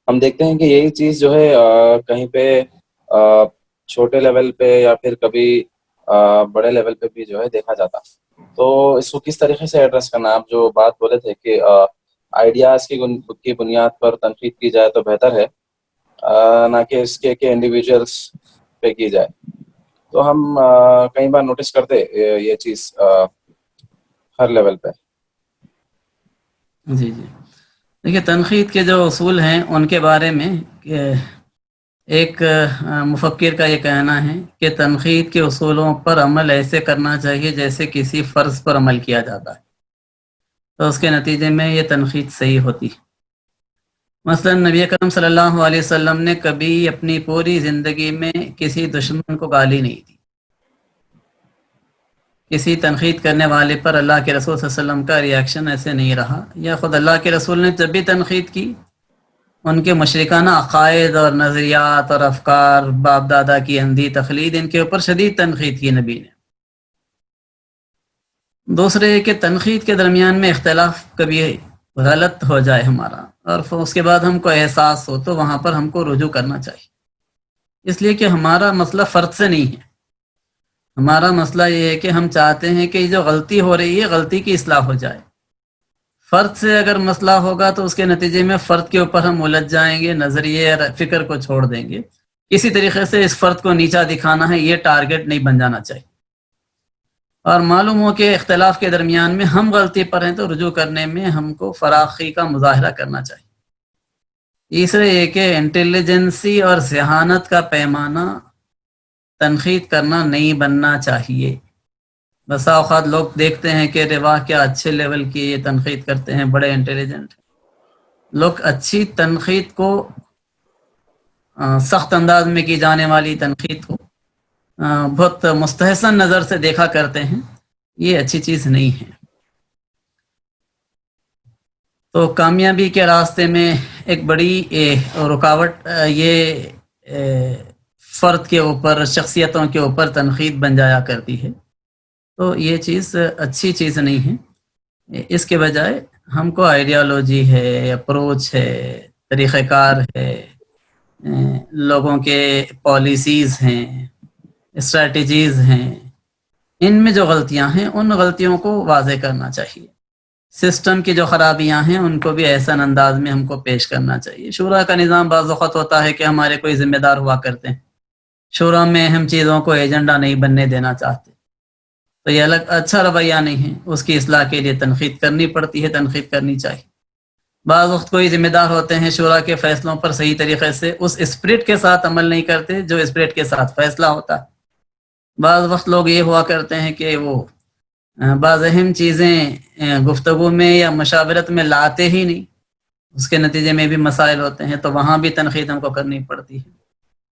ہم دیکھتے ہیں کہ یہی چیز جو ہے کہیں پہ چھوٹے لیول پہ یا پھر کبھی بڑے لیول پہ بھی جو ہے دیکھا جاتا ہے۔ تو اس کو کس طریقے سے ایڈریس کرنا؟ آپ جو بات بولے تھے کہ آئیڈیاز کی بنیاد پر تنقید کی جائے تو بہتر ہے، نہ کہ اس کے کہ انڈیویجولس پہ کی جائے. تو ہم کئی بار نوٹس کرتے یہ چیز ہر لیول پہ. جی جی، دیکھیے تنقید کے جو اصول ہیں ان کے بارے میں ایک مفکر کا یہ کہنا ہے کہ تنقید کے اصولوں پر عمل ایسے کرنا چاہیے جیسے کسی فرض پر عمل کیا جاتا ہے، تو اس کے نتیجے میں یہ تنقید صحیح ہوتی ہے. مثلا نبی اکرم صلی اللہ علیہ وسلم نے کبھی اپنی پوری زندگی میں کسی دشمن کو گالی نہیں دی. کسی تنقید کرنے والے پر اللہ کے رسول صلی اللہ علیہ وسلم کا ریاکشن ایسے نہیں رہا، یا خود اللہ کے رسول نے جب بھی تنقید کی ان کے مشرکانہ عقائد اور نظریات اور افکار، باپ دادا کی اندھی تقلید، ان کے اوپر شدید تنقید کی نبی نے. دوسرے کہ تنقید کے درمیان میں اختلاف کبھی غلط ہو جائے ہمارا اور اس کے بعد ہم کو احساس ہو تو وہاں پر ہم کو رجوع کرنا چاہیے، اس لیے کہ ہمارا مسئلہ فرد سے نہیں ہے. ہمارا مسئلہ یہ ہے کہ ہم چاہتے ہیں کہ جو غلطی ہو رہی ہے غلطی کی اصلاح ہو جائے. فرد سے اگر مسئلہ ہوگا تو اس کے نتیجے میں فرد کے اوپر ہم الجھ جائیں گے، نظریے اور فکر کو چھوڑ دیں گے. کسی طریقے سے اس فرد کو نیچا دکھانا ہے، یہ ٹارگٹ نہیں بن جانا چاہیے. اور معلوم ہو کہ اختلاف کے درمیان میں ہم غلطی پر ہیں تو رجوع کرنے میں ہم کو فراخی کا مظاہرہ کرنا چاہیے. تیسرے یہ کہ انٹیلیجنسی اور ذہانت کا پیمانہ تنقید کرنا نہیں بننا چاہیے. بسا اوقات لوگ دیکھتے ہیں کہ واہ کیا اچھے لیول کی یہ تنقید کرتے ہیں، بڑے انٹیلیجنٹ. لوگ اچھی تنقید کو، سخت انداز میں کی جانے والی تنقید کو بہت مستحسن نظر سے دیکھا کرتے ہیں. یہ اچھی چیز نہیں ہے. تو کامیابی کے راستے میں ایک بڑی رکاوٹ یہ فرد کے اوپر، شخصیتوں کے اوپر تنقید بن جایا کرتی ہے. تو یہ چیز اچھی چیز نہیں ہے. اس کے بجائے ہم کو آئیڈیالوجی ہے، اپروچ ہے، طریقہ کار ہے، لوگوں کے پالیسیز ہیں، اسٹریٹجیز ہیں، ان میں جو غلطیاں ہیں ان غلطیوں کو واضح کرنا چاہیے. سسٹم کی جو خرابیاں ہیں ان کو بھی احسن انداز میں ہم کو پیش کرنا چاہیے. شورا کا نظام بعض وقت ہوتا ہے کہ ہمارے کوئی ذمہ دار ہوا کرتے ہیں، شورا میں اہم چیزوں کو ایجنڈا نہیں بننے دینا چاہتے، تو یہ الگ اچھا رویہ نہیں ہے. اس کی اصلاح کے لیے تنقید کرنی پڑتی ہے، تنقید کرنی چاہیے. بعض وقت کوئی ذمہ دار ہوتے ہیں شورا کے فیصلوں پر صحیح طریقے سے اس اسپرٹ کے ساتھ عمل نہیں کرتے جو اسپرٹ کے ساتھ فیصلہ ہوتا ہے. بعض وقت لوگ یہ ہوا کرتے ہیں کہ وہ بعض اہم چیزیں گفتگو میں یا مشاورت میں لاتے ہی نہیں، اس کے نتیجے میں بھی مسائل ہوتے ہیں، تو وہاں بھی تنقید ہم کو کرنی پڑتی ہے.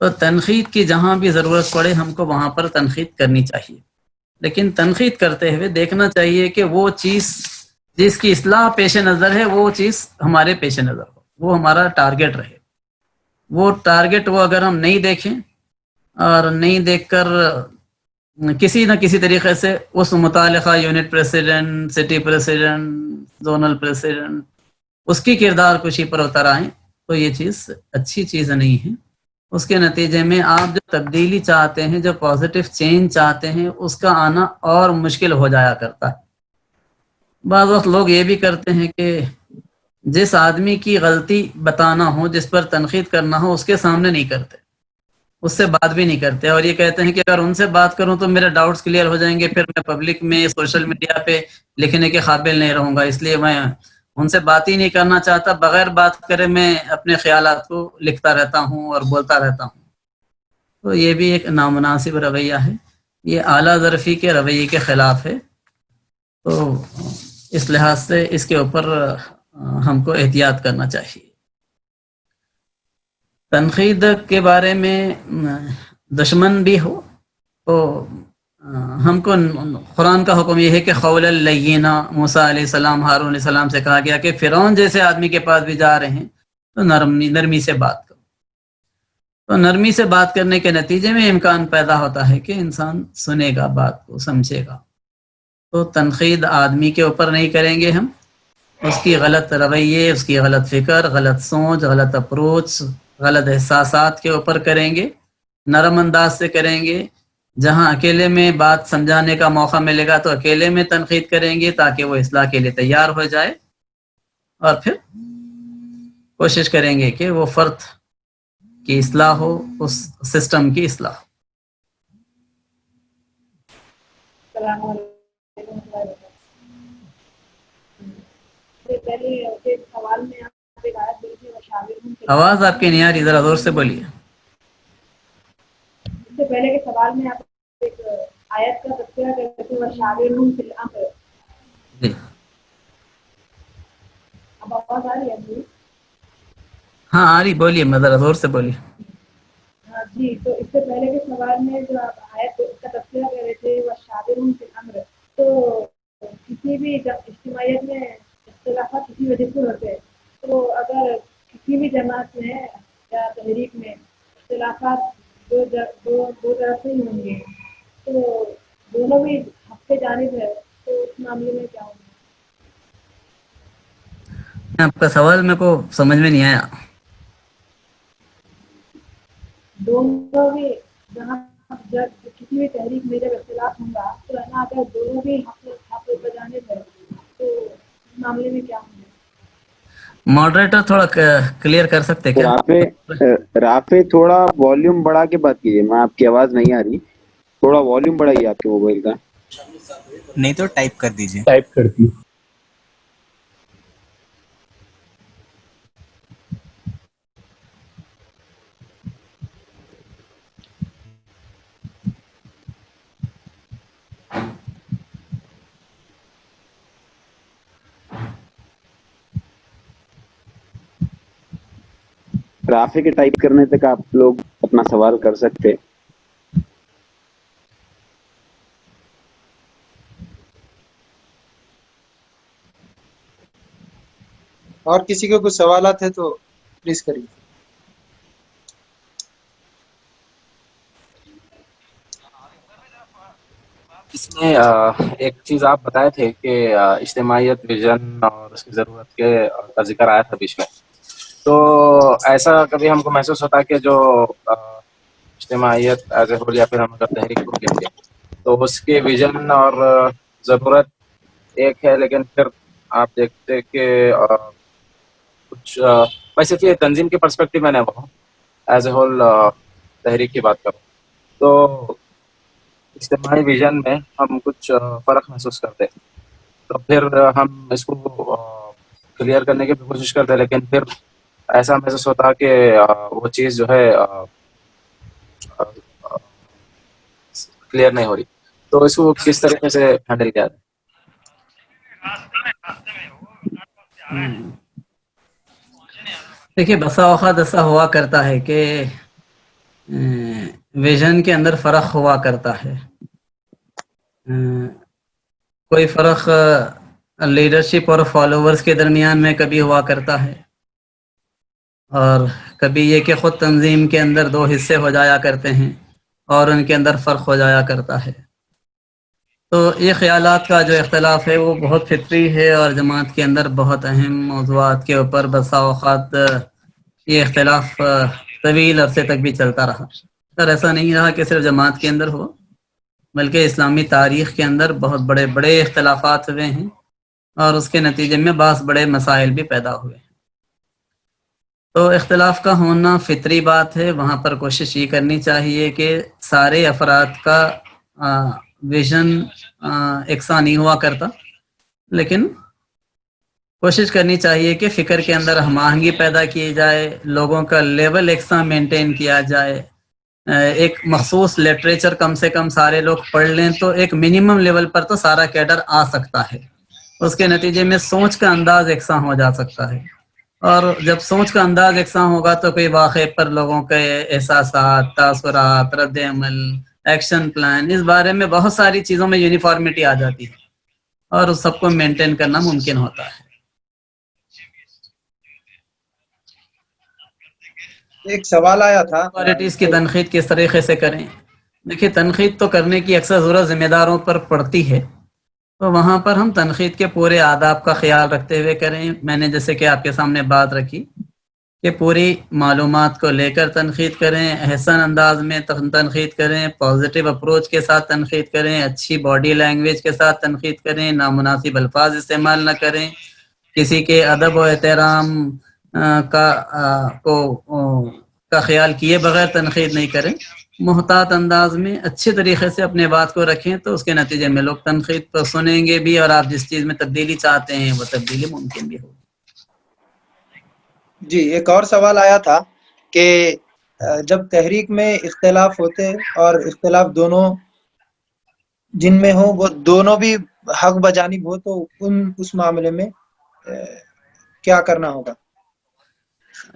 تو تنقید کی جہاں بھی ضرورت پڑے ہم کو وہاں پر تنقید کرنی چاہیے، لیکن تنقید کرتے ہوئے دیکھنا چاہیے کہ وہ چیز جس کی اصلاح پیش نظر ہے وہ چیز ہمارے پیش نظر ہو، وہ ہمارا ٹارگٹ رہے. وہ ٹارگٹ وہ اگر ہم نہیں دیکھیں اور نہیں دیکھ کر کسی نہ کسی طریقے سے اس متعلقہ unit president, city president, zonal president, اس کی کردار کشی پر اتر آئیں تو یہ چیز اچھی چیز نہیں ہے. اس کے نتیجے میں آپ جو تبدیلی چاہتے ہیں، جو پازیٹیو چینج چاہتے ہیں، اس کا آنا اور مشکل ہو جایا کرتا ہے. بعض وقت لوگ یہ بھی کرتے ہیں کہ جس آدمی کی غلطی بتانا ہو، جس پر تنقید کرنا ہو، اس کے سامنے نہیں کرتے، اس سے بات بھی نہیں کرتے، اور یہ کہتے ہیں کہ اگر ان سے بات کروں تو میرے ڈاؤٹس کلیئر ہو جائیں گے، پھر میں پبلک میں، سوشل میڈیا پہ لکھنے کے قابل نہیں رہوں گا، اس لیے میں ان سے بات ہی نہیں کرنا چاہتا. بغیر بات کرے میں اپنے خیالات کو لکھتا رہتا ہوں اور بولتا رہتا ہوں. تو یہ بھی ایک نامناسب رویہ ہے، یہ اعلیٰ ظرفی کے رویے کے خلاف ہے. تو اس لحاظ سے اس کے اوپر ہم کو احتیاط کرنا چاہیے. تنقید کے بارے میں دشمن بھی ہو تو ہم کو قرآن کا حکم یہ ہے کہ قول اللینا، موسیٰ علیہ السلام، ہارون علیہ السلام سے کہا گیا کہ فرعون جیسے آدمی کے پاس بھی جا رہے ہیں تو نرمی سے بات کرو. تو نرمی سے بات کرنے کے نتیجے میں امکان پیدا ہوتا ہے کہ انسان سنے گا، بات کو سمجھے گا. تو تنقید آدمی کے اوپر نہیں کریں گے ہم، اس کی غلط رویے، اس کی غلط فکر، غلط سوچ، غلط اپروچ، غلط احساسات کے اوپر کریں گے. نرم انداز سے کریں گے، جہاں اکیلے میں بات سمجھانے کا موقع ملے گا تو اکیلے میں تنقید کریں گے تاکہ وہ اصلاح کے لیے تیار ہو جائے، اور پھر کوشش کریں گے کہ وہ فرد کی اصلاح ہو، اس سسٹم کی اصلاح ہو۔ السلام علیکم پہلے ایک سوال میں آپ ایک آیت بولی تھی وشاورہم فی الامر۔ آواز آپ کی نہیں آ رہی، ذرا زور سے بولیے۔ اس سے پہلے کے سوال میں آپ ایک آیت کا تذکرہ کرتے تھے وشاورہم فی الامر۔ جی اب آواز آ رہی ہے جی؟ ہاں آ رہی، بولیے، میں ذرا زور سے بولیے۔ جی، تو اس سے پہلے کے سوال میں جو آپ آیت کا تذکرہ کر رہے تھے وشاورہم فی الامر، تو کسی بھی اجتماعیت میں اختلافات کسی وجہ سے ہوتے ہیں، تو اگر کسی بھی جماعت میں یا تحریک میں اختلافات دو طرف سے ہی ہوں گے، تو دونوں بھی حق سے جانب ہے، تو اس معاملے میں کیا ہوگا؟ آپ کا سوال میرے کو سمجھ میں نہیں آیا۔ دونوں بھی جہاں جب کسی بھی تحریک میں جب اختلاف ہوں گا تو اگر دونوں بھی حق پر جانب ہے تو اس معاملے میں کیا ہوگا؟ ماڈریٹر تھوڑا کلیئر کر سکتے کیا؟ رافع تھوڑا والیوم بڑھا کے بات کیجیے، میں آپ کی آواز نہیں آ رہی، تھوڑا والیوم بڑھائیے آپ کے موبائل کا۔ نہیں تو ٹائپ کر دیجیے۔ ٹائپ کرتی رافع کے ٹائپ کرنے تک آپ لوگ اپنا سوال کر سکتے۔ اور کسی کو کچھ سوالات ہیں تو پلیز کریے۔ اس میں ایک چیز آپ بتائے تھے کہ اجتماعیت، ویژن اور اس کی ضرورت کا ذکر آیا تھا بیچ میں، تو ایسا کبھی ہم کو محسوس ہوتا ہے کہ جو اجتماعیت ایز اے ہول یا پھر ہم اگر تحریک کو لیں گے تو اس کے ویژن اور ضرورت ایک ہے، لیکن پھر آپ دیکھتے کہ کچھ میں صرف یہ تنظیم کے پرسپیکٹو میں نے وہ ایز اے ہول تحریک کی بات کروں تو اجتماعی ویژن میں ہم کچھ فرق محسوس کرتے، تو پھر ہم اس کو کلیئر کرنے کی کوشش کرتے، لیکن پھر ایسا محسوس ہوتا کہ وہ چیز جو ہے کلیئر نہیں ہو رہی، تو اس کو کس طریقے سے ہینڈل کیا جائے؟ دیکھیے بسا اوقات ایسا ہوا کرتا ہے کہ ویژن کے اندر فرق ہوا کرتا ہے، کوئی فرق لیڈرشپ اور فالوورز کے درمیان میں کبھی ہوا کرتا ہے، اور کبھی یہ کہ خود تنظیم کے اندر دو حصے ہو جایا کرتے ہیں اور ان کے اندر فرق ہو جایا کرتا ہے۔ تو یہ خیالات کا جو اختلاف ہے وہ بہت فطری ہے، اور جماعت کے اندر بہت اہم موضوعات کے اوپر بسا اوقات یہ اختلاف طویل عرصے تک بھی چلتا رہا۔ سر ایسا نہیں رہا کہ صرف جماعت کے اندر ہو، بلکہ اسلامی تاریخ کے اندر بہت بڑے بڑے اختلافات ہوئے ہیں، اور اس کے نتیجے میں بعض بڑے مسائل بھی پیدا ہوئے ہیں۔ تو اختلاف کا ہونا فطری بات ہے، وہاں پر کوشش یہ کرنی چاہیے کہ سارے افراد کا ویژن یکساں نہیں ہوا کرتا، لیکن کوشش کرنی چاہیے کہ فکر کے اندر ہم آہنگی پیدا کی جائے، لوگوں کا لیول یکساں مینٹین کیا جائے، ایک مخصوص لٹریچر کم سے کم سارے لوگ پڑھ لیں تو ایک منیمم لیول پر تو سارا کیڈر آ سکتا ہے، اس کے نتیجے میں سوچ کا انداز یکساں ہو جا سکتا ہے، اور جب سوچ کا انداز یکساں ہوگا تو کوئی واقعے پر لوگوں کے احساسات، تاثرات، رد عمل، ایکشن پلان، اس بارے میں بہت ساری چیزوں میں یونیفارمٹی آ جاتی ہے، اور اس سب کو مینٹین کرنا ممکن ہوتا ہے۔ ایک سوال آیا تھا اتھارٹیز کی تنقید کس طریقے سے کریں؟ دیکھیے تنقید تو کرنے کی اکثر ضرورت ذمہ داروں پر پڑتی ہے، تو وہاں پر ہم تنقید کے پورے آداب کا خیال رکھتے ہوئے کریں۔ میں نے جیسے کہ آپ کے سامنے بات رکھی کہ پوری معلومات کو لے کر تنقید کریں، احسن انداز میں تنقید کریں، پازیٹیو اپروچ کے ساتھ تنقید کریں، اچھی باڈی لینگویج کے ساتھ تنقید کریں، نامناسب الفاظ استعمال نہ کریں، کسی کے ادب و احترام کا خیال کیے بغیر تنقید نہیں کریں، محتاط انداز میں اچھے طریقے سے اپنے بات کو رکھیں، تو اس کے نتیجے میں لوگ تنقید پر سنیں گے بھی، اور آپ جس چیز میں تبدیلی چاہتے ہیں وہ تبدیلی ممکن بھی ہوگی۔ جی، ایک اور سوال آیا تھا کہ جب تحریک میں اختلاف ہوتے اور اختلاف دونوں جن میں ہو وہ دونوں بھی حق بجانب ہو، تو اس معاملے میں کیا کرنا ہوگا؟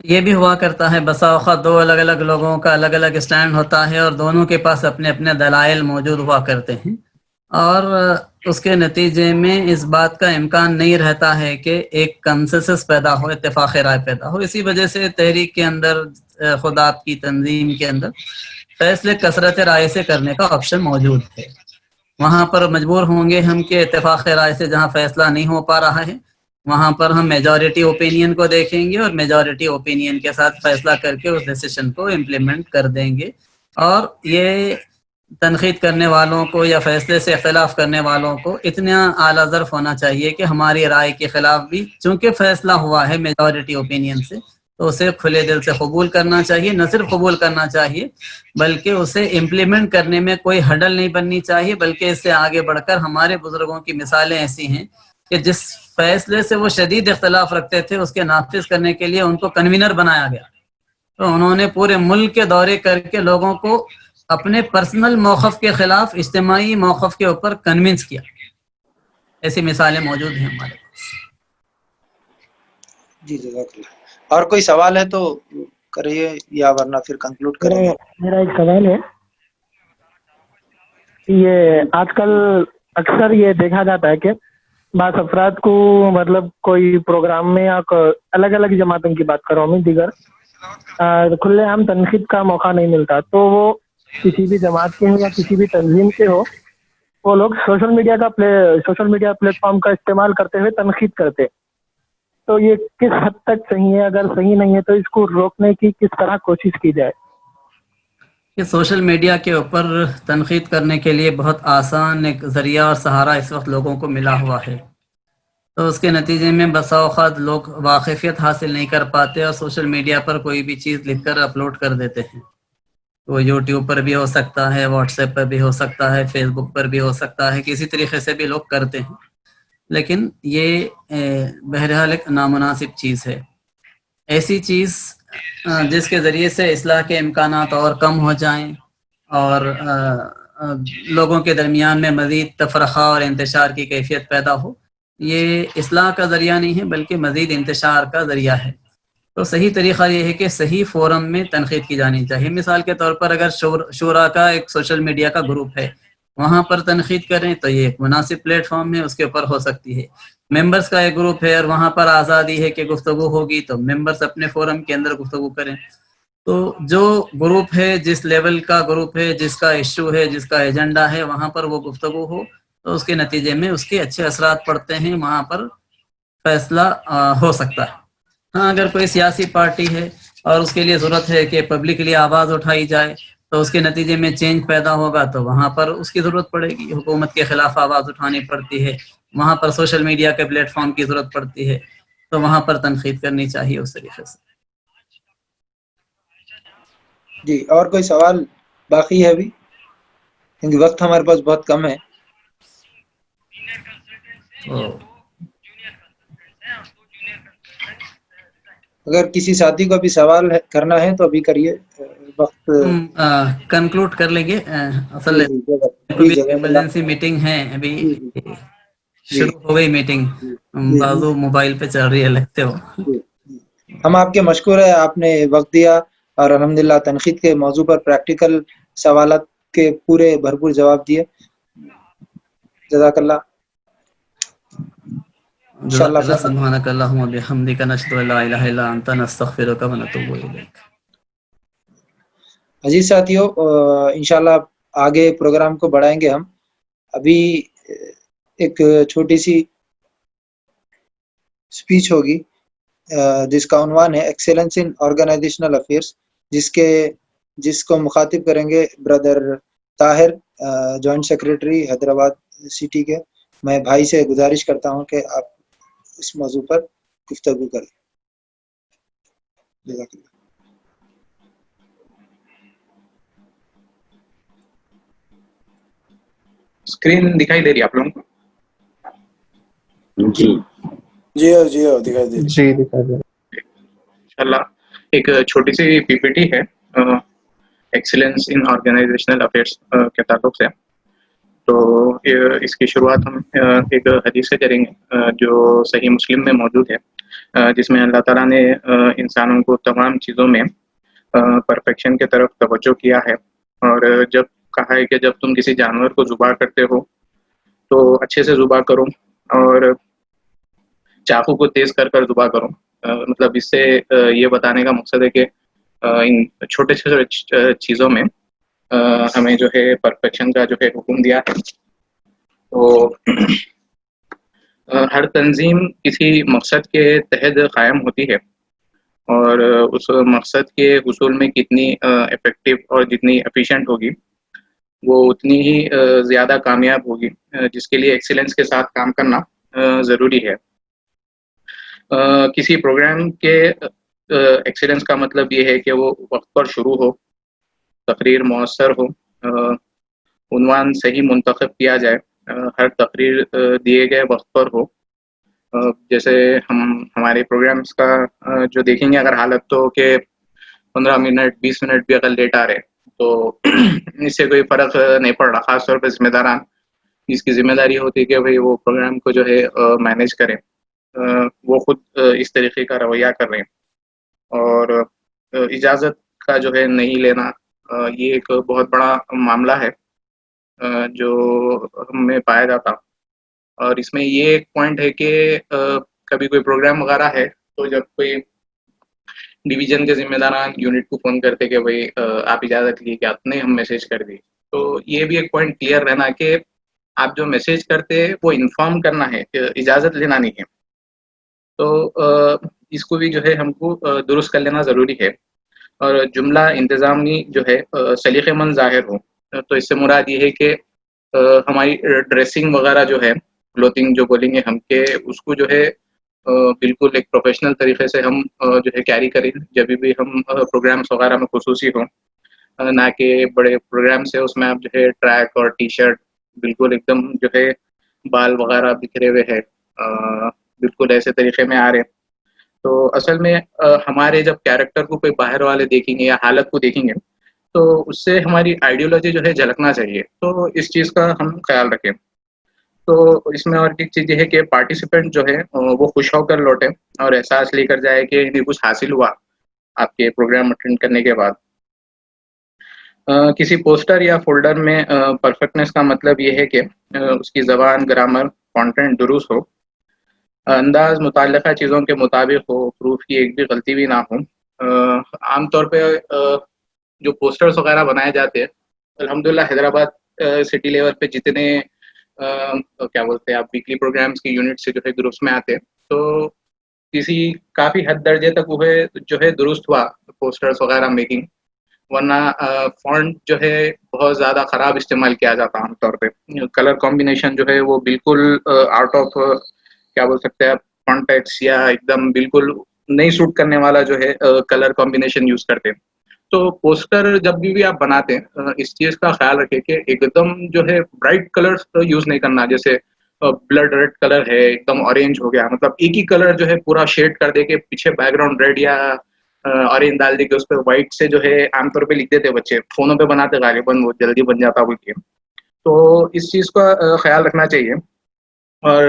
یہ بھی ہوا کرتا ہے، بسا اوقات دو الگ الگ لوگوں کا الگ الگ اسٹینڈ ہوتا ہے اور دونوں کے پاس اپنے اپنے دلائل موجود ہوا کرتے ہیں، اور اس کے نتیجے میں اس بات کا امکان نہیں رہتا ہے کہ ایک کنسنسس پیدا ہو، اتفاق رائے پیدا ہو۔ اسی وجہ سے تحریک کے اندر، خود آپ کی تنظیم کے اندر فیصلے کثرت رائے سے کرنے کا آپشن موجود ہے۔ وہاں پر مجبور ہوں گے ہم کہ اتفاق رائے سے جہاں فیصلہ نہیں ہو پا رہا ہے وہاں پر ہم میجورٹی اوپینین کو دیکھیں گے اور میجورٹی اوپینین کے ساتھ فیصلہ کر کے اس ڈیسیشن کو امپلیمنٹ کر دیں گے۔ اور یہ تنقید کرنے والوں کو یا فیصلے سے اختلاف کرنے والوں کو اتنا اعلیٰ ظرف ہونا چاہیے کہ ہماری رائے کے خلاف بھی چونکہ فیصلہ ہوا ہے میجورٹی اوپینین سے، تو اسے کھلے دل سے قبول کرنا چاہیے، نہ صرف قبول کرنا چاہیے بلکہ اسے امپلیمنٹ کرنے میں کوئی ہڈل نہیں بننی چاہیے، بلکہ اس سے آگے بڑھ کر ہمارے بزرگوں کی مثالیں ایسی ہیں کہ جس فیصلے سے وہ شدید اختلاف رکھتے تھے اس کے نافذ کرنے کے لیے ان کو کنوینر بنایا گیا، تو انہوں نے پورے ملک کے دورے کر کے لوگوں کو اپنے پرسنل موقف کے خلاف اجتماعی موقف کے اوپر کنونس کیا۔ ایسی مثالیں موجود ہیں ہمارے پاس۔ جی، جزاک اللہ۔ اور کوئی سوال ہے تو کریے یا ورنہ پھر کنکلوڈ کریں گے۔ میرا ایک سوال ہے، یہ آج کل اکثر یہ دیکھا جاتا ہے کہ بعض افراد کو مطلب کوئی پروگرام میں یا الگ الگ جماعتوں کی بات کر رہا ہوں میں، دیگر کھلے عام تنقید کا موقع نہیں ملتا، تو وہ کسی بھی جماعت کے ہو یا کسی بھی تنظیم کے ہو، وہ لوگ سوشل میڈیا پلیٹ فارم کا استعمال کرتے ہوئے تنقید کرتے، تو یہ کس حد تک صحیح ہے؟ اگر صحیح نہیں ہے تو اس کو روکنے کی کس طرح کوشش کی جائے؟ کہ سوشل میڈیا کے اوپر تنقید کرنے کے لیے بہت آسان ایک ذریعہ اور سہارا اس وقت لوگوں کو ملا ہوا ہے، تو اس کے نتیجے میں بسا اوقات لوگ واقفیت حاصل نہیں کر پاتے اور سوشل میڈیا پر کوئی بھی چیز لکھ کر اپلوڈ کر دیتے ہیں۔ وہ یوٹیوب پر بھی ہو سکتا ہے، واٹس ایپ پر بھی ہو سکتا ہے، فیس بک پر بھی ہو سکتا ہے، کسی طریقے سے بھی لوگ کرتے ہیں، لیکن یہ بہرحال ایک نامناسب چیز ہے۔ ایسی چیز جس کے ذریعے سے اصلاح کے امکانات اور کم ہو جائیں اور لوگوں کے درمیان میں مزید تفرقہ اور انتشار کی کیفیت پیدا ہو، یہ اصلاح کا ذریعہ نہیں ہے بلکہ مزید انتشار کا ذریعہ ہے۔ تو صحیح طریقہ یہ ہے کہ صحیح فورم میں تنقید کی جانی چاہیے۔ مثال کے طور پر اگر شورا کا ایک سوشل میڈیا کا گروپ ہے، وہاں پر تنقید کریں تو یہ ایک مناسب پلیٹ فارم ہے، اس کے اوپر ہو سکتی ہے۔ ممبرز کا ایک گروپ ہے اور وہاں پر آزادی ہے کہ گفتگو ہوگی، تو ممبرز اپنے فورم کے اندر گفتگو کریں۔ تو جو گروپ ہے، جس لیول کا گروپ ہے، جس کا ایشو ہے، جس کا ایجنڈا ہے، وہاں پر وہ گفتگو ہو تو اس کے نتیجے میں اس کے اچھے اثرات پڑتے ہیں، وہاں پر فیصلہ ہو سکتا ہے۔ ہاں، اگر کوئی سیاسی پارٹی ہے اور اس کے لیے ضرورت ہے کہ پبلکلی آواز اٹھائی جائے تو اس کے نتیجے میں چینج پیدا ہوگا، تو وہاں پر اس کی ضرورت پڑے گی، حکومت کے خلاف آواز اٹھانی پڑتی ہے، وہاں پر سوشل میڈیا کے پلیٹ فارم کی ضرورت پڑتی ہے، تو وہاں پر تنقید کرنی چاہیے اس طریقے سے۔ جی، اور کوئی سوال باقی ہے ابھی؟ کیونکہ وقت ہمارے پاس بہت کم ہے۔ اگر کسی ساتھی کو بھی سوال کرنا ہے تو ابھی کریے، وقت کنکلوڈ کر لیں گے۔ اصل ایمرجنسی میٹنگ ہے ابھی، شروع ہو گئی میٹنگ، بازو موبائل پہ چل رہی ہے لگتے ہو۔ ہم آپ کے مشکور ہیں، آپ نے وقت دیا اور الحمدللہ تنقید کے موضوع پر پریکٹیکل سوالات کے پورے بھرپور جواب دیے۔ جزاک اللہ۔ جزاک اللہ، سبحانک اللہم و بحمدک، نشہد ان لا الہ الا انت، نستغفرک و نتوب الیک۔ عزیز ساتھیو، انشاءاللہ آگے پروگرام کو بڑھائیں گے ہم۔ ابھی ایک چھوٹی سی سپیچ ہوگی جس کا عنوان ہے ایکسیلنس ان آرگنائزیشنل افیئرس، جس کو مخاطب کریں گے brother Tahir, joint secretary Hyderabad city کے۔ میں بھائی سے گزارش کرتا ہوں کہ آپ اس موضوع پر گفتگو کریں۔ جزاک اللہ۔ اسکرین دکھائی دے رہی ہے آپ لوگوں کو؟ جی جی ہاں دکھائی دے رہی ہے۔ جی دکھائی دے رہا انشاءاللہ ایک چھوٹی سی پی پی ٹی ہے ایکسیلنس ان آرگنائزیشنل افیئرس کے تعلق سے۔ تو اس کی شروعات ہم ایک حدیث سے کریں گے جو صحیح مسلم میں موجود ہے، جس میں اللہ تعالیٰ نے انسانوں کو تمام چیزوں میں پرفیکشن کی طرف توجہ کیا ہے، اور جب کہا ہے کہ جب تم کسی جانور کو ذبح کرتے ہو تو اچھے سے ذبح کرو، اور چاقو کو تیز کر کر ذبح کرو۔ مطلب اس سے یہ بتانے کا مقصد ہے کہ ان چھوٹے چھوٹے چیزوں میں ہمیں جو ہے پرفیکشن کا جو ہے حکم دیا ہے۔ تو ہر تنظیم کسی مقصد کے تحت قائم ہوتی ہے، اور اس مقصد کے حصول میں کتنی افیکٹو اور جتنی ایفیشینٹ ہوگی وہ اتنی ہی زیادہ کامیاب ہوگی، جس کے لیے ایکسیلنس کے ساتھ کام کرنا ضروری ہے۔ کسی پروگرام کے ایکسیلنس کا مطلب یہ ہے کہ وہ وقت پر شروع ہو، تقریر مؤثر ہو، عنوان صحیح منتخب کیا جائے، ہر تقریر دیے گئے وقت پر ہو۔ جیسے ہمارے پروگرامز کا جو دیکھیں گے اگر حالت تو کہ 15 منٹ 20 منٹ بھی اگر لیٹ آ رہے تو اس سے کوئی فرق نہیں پڑ رہا، خاص طور پہ ذمہ داران جس کی ذمہ داری ہوتی ہے کہ بھئی وہ پروگرام کو جو ہے مینیج کریں، وہ خود اس طریقے کا رویہ کر رہے ہیں، اور اجازت کا جو ہے نہیں لینا یہ ایک بہت بڑا معاملہ ہے جو ہم میں پایا جاتا۔ اور اس میں یہ ایک پوائنٹ ہے کہ کبھی کوئی پروگرام وغیرہ ہے تو جب کوئی ڈویژن کے ذمہ داران یونٹ کو فون کرتے کہ بھئی آپ اجازت لیے کہ آپ نے ہم میسیج کر دی، تو یہ بھی ایک پوائنٹ کلیئر رہنا کہ آپ جو میسیج کرتے وہ انفارم کرنا ہے، اجازت لینا نہیں ہے۔ تو اس کو بھی جو ہے ہم کو درست کر لینا ضروری ہے، اور جملہ انتظامی جو ہے سلیقہ مند ظاہر ہو۔ تو اس سے مراد یہ ہے کہ ہماری ڈریسنگ وغیرہ جو ہے، کلوتنگ جو بولیں گے ہم، کہ اس کو جو ہے بالکل ایک پروفیشنل طریقے سے ہم جو ہے کیری کریں جب بھی ہم پروگرامس وغیرہ میں خصوصی ہوں، نہ کہ بڑے پروگرامس ہے اس میں آپ جو ہے ٹریک اور ٹی شرٹ بالکل ایک دم جو ہے بال وغیرہ بکھرے ہوئے ہے، بالکل ایسے طریقے میں آ رہے۔ تو اصل میں ہمارے جب کیریکٹر کو کوئی باہر والے دیکھیں گے یا حالت کو دیکھیں گے تو اس سے ہماری آئیڈیولوجی جو ہے جھلکنا چاہیے، تو اس چیز کا ہم خیال رکھیں۔ تو اس میں اور ایک چیز یہ ہے کہ پارٹیسپینٹ جو ہے وہ خوش ہو کر لوٹے اور احساس لے کر جائے کہ انہیں کچھ حاصل ہوا آپ کے پروگرام اٹینڈ کرنے کے بعد۔ کسی پوسٹر یا فولڈر میں پرفیکٹنس کا مطلب یہ ہے کہ اس کی زبان، گرامر، کانٹینٹ درست ہو، انداز متعلقہ چیزوں کے مطابق ہو، پروف کی ایک بھی غلطی بھی نہ ہو۔ عام طور پہ جو پوسٹرز وغیرہ بنائے جاتے ہیں، الحمدللہ حیدرآباد سٹی لیول پہ جتنے کیا بولتے ہیں آپ ویکلی پروگرامز کی یونٹ سے جو ہے درست میں آتے، تو کسی کافی حد درجے تک وہ جو ہے درست ہوا پوسٹرز وغیرہ میکنگ، ورنہ فونٹ جو ہے بہت زیادہ خراب استعمال کیا جاتا عام طور پہ، کلر کمبینیشن جو ہے وہ بالکل آؤٹ آف کیا بول سکتے ہیں کانٹیکس یا ایک دم بالکل نہیں سوٹ کرنے والا جو ہے کلر کمبینیشن یوز کرتے۔ تو پوسٹر جب بھی آپ بناتے ہیں اس چیز کا خیال رکھیں کہ ایک دم جو ہے برائٹ کلرز یوز نہیں کرنا، جیسے بلڈ ریڈ کلر ہے ایک دم اورینج ہو گیا، مطلب ایک ہی کلر جو ہے پورا شیڈ کر دے کے پیچھے بیک گراؤنڈ ریڈ یا اورینج ڈال دے کے اس پہ وائٹ سے جو ہے عام طور پہ لکھ دیتے بچے، فونوں پہ بناتے غالباً وہ جلدی بن جاتا بول کے۔ تو اس چیز کا خیال رکھنا چاہیے۔ اور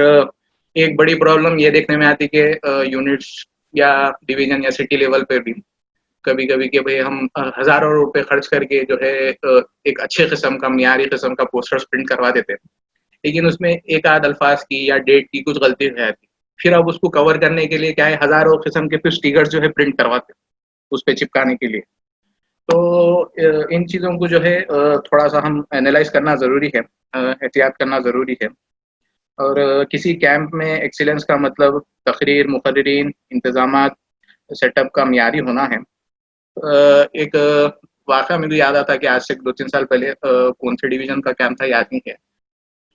ایک بڑی پرابلم یہ دیکھنے میں آتی کہ یونٹس یا ڈویژن یا سٹی لیول پہ بھی کبھی کبھی کہ بھئی ہم ہزاروں روپے خرچ کر کے جو ہے ایک اچھے قسم کا معیاری قسم کا پوسٹر پرنٹ کروا دیتے، لیکن اس میں ایک آدھ الفاظ کی یا ڈیٹ کی کچھ غلطی ہے، پھر اب اس کو کور کرنے کے لیے کیا ہے ہزاروں قسم کے پھر اسٹیکر جو ہے پرنٹ کرواتے اس پہ چپکانے کے لیے۔ تو ان چیزوں کو جو ہے تھوڑا سا ہم اینالائز کرنا ضروری ہے، احتیاط کرنا ضروری ہے۔ اور کسی کیمپ میں ایکسیلنس کا مطلب تقریر، مقررین، انتظامات، سیٹ اپ کا معیاری ہونا ہے۔ ایک واقعہ مجھے یاد آتا کہ آج سے 2-3 سال پہلے کون سے ڈویژن کا کیمپ تھا یاد نہیں ہے،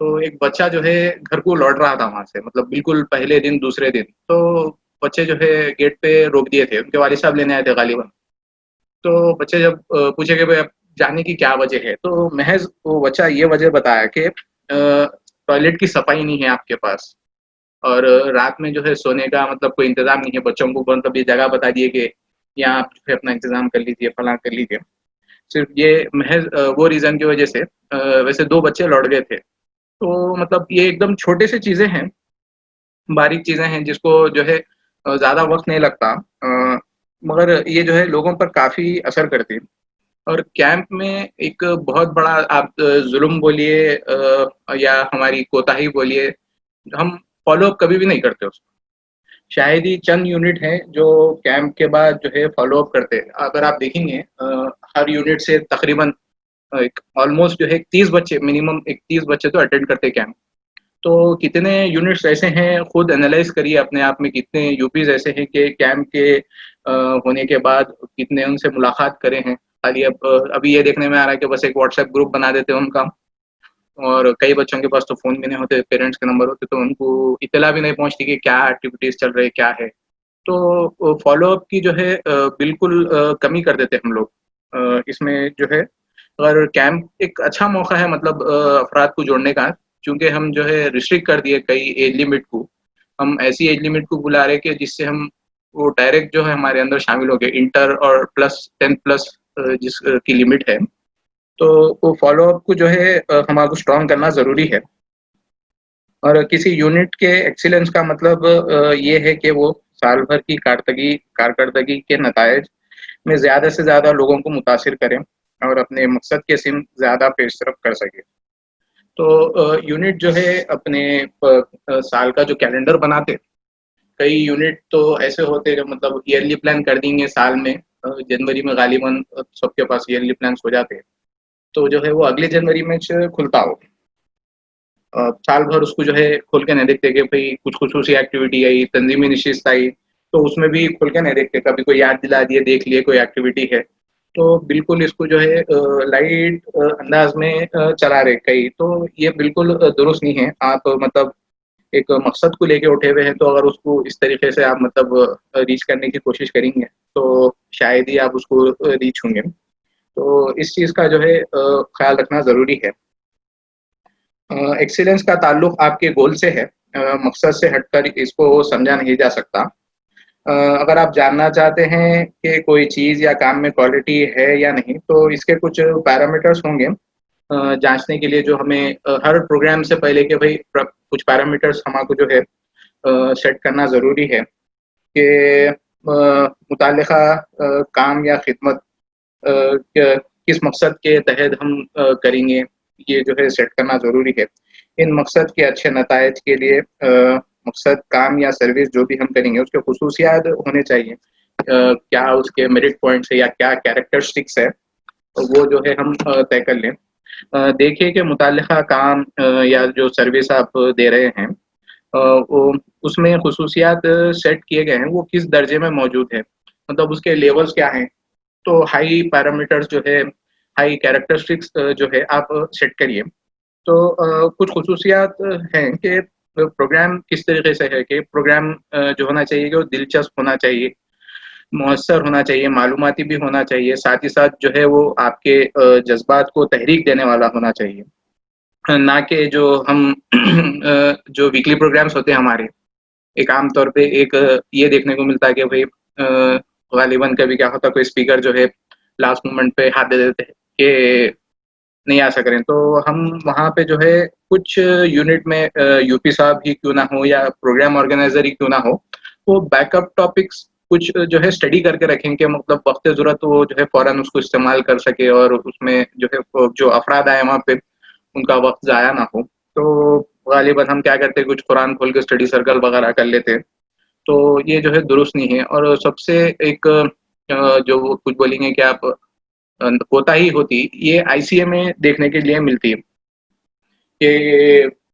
تو ایک بچہ جو ہے گھر کو لوٹ رہا تھا وہاں سے، مطلب بالکل پہلے دن دوسرے دن، تو بچے جو ہے گیٹ پہ روک دیے تھے، ان کے والد صاحب لینے آئے تھے غالباً۔ تو بچے جب پوچھے کہ بھائی اب جانے کی کیا وجہ ہے، تو محض وہ بچہ یہ وجہ بتایا کہ ٹوائلٹ کی صفائی نہیں ہے آپ کے پاس، اور رات میں جو ہے سونے کا مطلب کوئی انتظام نہیں ہے، بچوں کو مطلب یہ جگہ بتا دیے کہ یہاں آپ جو ہے اپنا انتظام کر لیجیے، فلاں کر لیجیے۔ صرف یہ محض وہ ریزن کی وجہ سے ویسے 2 بچے لوٹ گئے تھے۔ تو مطلب یہ ایک دم چھوٹے سے چیزیں ہیں، باریک چیزیں ہیں جس کو جو ہے زیادہ وقت نہیں لگتا، مگر یہ جو ہے لوگوں پر کافی اثر کرتی ہے۔ اور کیمپ میں ایک بہت بڑا آپ ظلم بولیے یا ہماری کوتاہی بولیے، ہم فالو اپ کبھی بھی نہیں کرتے اس کو۔ شاید ہی چند یونٹ ہیں جو کیمپ کے بعد جو ہے فالو اپ کرتے ہیں۔ اگر آپ دیکھیں گے ہر یونٹ سے تقریباً آلموسٹ جو ہے 30 بچے منیمم 30 بچے تو اٹینڈ کرتے کیمپ۔ تو کتنے یونٹس ایسے ہیں، خود انالائز کریے اپنے آپ میں، کتنے یو پیز ایسے ہیں کہ کیمپ کے ہونے کے بعد کتنے ان سے ملاقات کرے ہیں۔ خالی ابھی یہ دیکھنے میں آ رہا ہے کہ بس ایک واٹس ایپ گروپ بنا دیتے ہیں ان کا، اور کئی بچوں کے پاس تو فون بھی نہیں ہوتے، پیرنٹس کے نمبر ہوتے، تو ان کو اطلاع بھی نہیں پہنچتی کہ کیا ایکٹیویٹیز چل رہی کیا ہے۔ تو فالو اپ کی جو ہے بالکل کمی کر دیتے ہم لوگ اس میں جو ہے۔ اگر کیمپ ایک اچھا موقع ہے مطلب افراد کو جوڑنے کا، چونکہ ہم جو ہے ریسٹرکٹ کر دیے کئی ایج لمٹ کو، ہم ایسی ایج لمٹ کو بلا رہے کہ جس سے ہم وہ ڈائریکٹ جو ہے ہمارے اندر شامل ہو گئے، انٹر اور +10+ جس کی لمٹ ہے۔ تو وہ فالو اپ کو جو ہے ہمارے کو اسٹرانگ کرنا ضروری ہے۔ اور کسی یونٹ کے ایکسیلنس کا مطلب یہ ہے کہ وہ سال بھر کی کارکردگی کے نتائج میں زیادہ سے زیادہ لوگوں کو متاثر کریں اور اپنے مقصد کے سمت زیادہ پیش رفت کر سکے۔ تو یونٹ جو ہے اپنے سال کا جو کیلنڈر بناتے، کئی یونٹ تو ایسے ہوتے جو مطلب ایئرلی پلان کر دیں گے سال میں، جنوری میں غالباً سب کے پاس ایئرلی پلانس ہو جاتے، تو جو ہے وہ اگلے جنوری میں کھلتا ہو، سال بھر اس کو جو ہے کھول کے نہیں دیکھتے کہ بھئی کچھ خصوصی ایکٹیویٹی آئی، تنظیمی نشست آئی، تو اس میں بھی کھول کے نہیں دیکھتے، کبھی کوئی یاد دلا دیے، دیکھ لیے کوئی ایکٹیویٹی ہے، تو بالکل اس کو جو ہے لائٹ انداز میں چلا رہے کئی، تو یہ بالکل درست نہیں ہے۔ آپ مطلب ایک مقصد کو لے کے اٹھے ہوئے ہیں، تو اگر اس کو اس طریقے سے آپ مطلب ریچ کرنے کی کوشش کریں گے تو شاید ہی آپ اس کو ریچ ہوں گے۔ تو اس چیز کا جو ہے خیال رکھنا ضروری ہے۔ ایکسیلنس کا تعلق آپ کے گول سے ہے، مقصد سے ہٹ کر اس کو سمجھا نہیں جا سکتا۔ اگر آپ جاننا چاہتے ہیں کہ کوئی چیز یا کام میں کوالٹی ہے یا نہیں، تو اس کے کچھ پیرامیٹرز ہوں گے جانچنے کے لیے، جو ہمیں ہر پروگرام سے پہلے کہ بھئی کچھ پیرامیٹرز ہمارے کو جو ہے سیٹ کرنا ضروری ہے کہ متعلقہ کام یا خدمت کس مقصد کے تحت ہم کریں گے، یہ جو ہے سیٹ کرنا ضروری ہے۔ ان مقصد کے اچھے نتائج کے لیے مقصد کام یا سروس جو بھی ہم کریں گے اس کے خصوصیات ہونے چاہیے، کیا اس کے میرٹ پوائنٹس ہے یا کیا کیریکٹرسٹکس ہے، وہ جو ہے ہم طے کر لیں۔ دیکھیے کہ متعلقہ کام یا جو سروس آپ دے رہے ہیں اس میں خصوصیات سیٹ کیے گئے ہیں، وہ کس درجے میں موجود ہے، مطلب اس کے لیولز کیا ہیں۔ تو ہائی پیرامیٹرز جو ہے، ہائی کیریکٹرسٹکس جو ہے آپ سیٹ کریے۔ تو کچھ خصوصیات ہیں کہ پروگرام کس طریقے سے ہے، کہ پروگرام جو ہونا چاہیے کہ وہ دلچسپ ہونا چاہیے، مؤثر ہونا چاہیے، معلوماتی بھی ہونا چاہیے، ساتھ ہی ساتھ جو ہے وہ آپ کے جذبات کو تحریک دینے والا ہونا چاہیے، نہ کہ جو ہم جو ویکلی پروگرامز ہوتے ہیں ہمارے، ایک عام طور پہ ایک یہ دیکھنے کو ملتا ہے کہ بھائی غالباً کبھی کیا ہوتا ہے کوئی اسپیکر جو ہے لاسٹ مومنٹ پہ ہاتھ دے دیتے ہیں کہ نہیں آ سک رہے ہیں، تو ہم وہاں پہ جو ہے کچھ یونٹ میں یو پی صاحب ہی کیوں نہ ہو یا پروگرام آرگنائزر ہی کیوں نہ ہو، وہ بیک اپ ٹاپکس کچھ جو ہے اسٹڈی کر کے رکھیں کہ مطلب وقت ضرورت وہ جو ہے فوراً اس کو استعمال کر سکے، اور اس میں جو ہے جو افراد آئے وہاں پہ ان کا وقت ضائع نہ ہو۔ تو غالباً ہم کیا کرتے ہیں، کچھ قرآن کھول کے اسٹڈی سرکل وغیرہ کر لیتے، تو یہ جو ہے درست نہیں ہے۔ اور سب سے ایک جو وہ کچھ بولیں گے کہ آپ کوتاہی ہوتی، یہ ICA میں دیکھنے کے لیے ملتی ہے کہ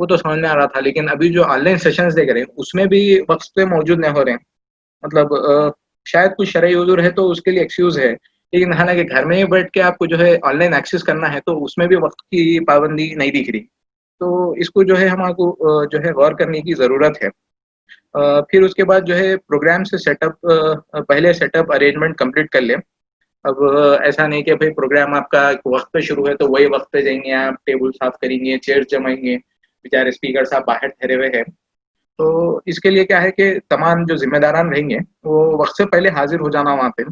وہ تو سمجھ میں آ رہا تھا، لیکن ابھی جو آن لائن سیشنز دیکھ رہے ہیں اس میں بھی وقت پہ موجود نہیں ہو رہے ہیں. مطلب شاید کچھ شرعی عذر ہے تو اس کے لیے ایکسکیوز ہے، لیکن حالانکہ گھر میں ہی بیٹھ کے آپ کو جو ہے آن لائن ایکسیس کرنا ہے تو اس میں بھی وقت کی پابندی نہیں دکھ رہی. تو اس کو جو ہے ہم کو جو ہے غور کرنے کی ضرورت ہے. پھر اس کے بعد جو ہے پروگرام سے سیٹ اپ، پہلے سیٹ اپ ارینجمنٹ کمپلیٹ کر لیں. اب ایسا نہیں کہ بھائی پروگرام آپ کا وقت پہ شروع ہے تو وہی وقت پہ جائیں گے، آپ ٹیبل صاف کریں گے، چیئر جمائیں گے، بیچارے اسپیکر صاحب باہر ٹھہرے ہوئے ہیں. تو اس کے لیے کیا ہے کہ تمام جو ذمہ داران رہیں گے وہ وقت سے پہلے حاضر ہو جانا وہاں پہ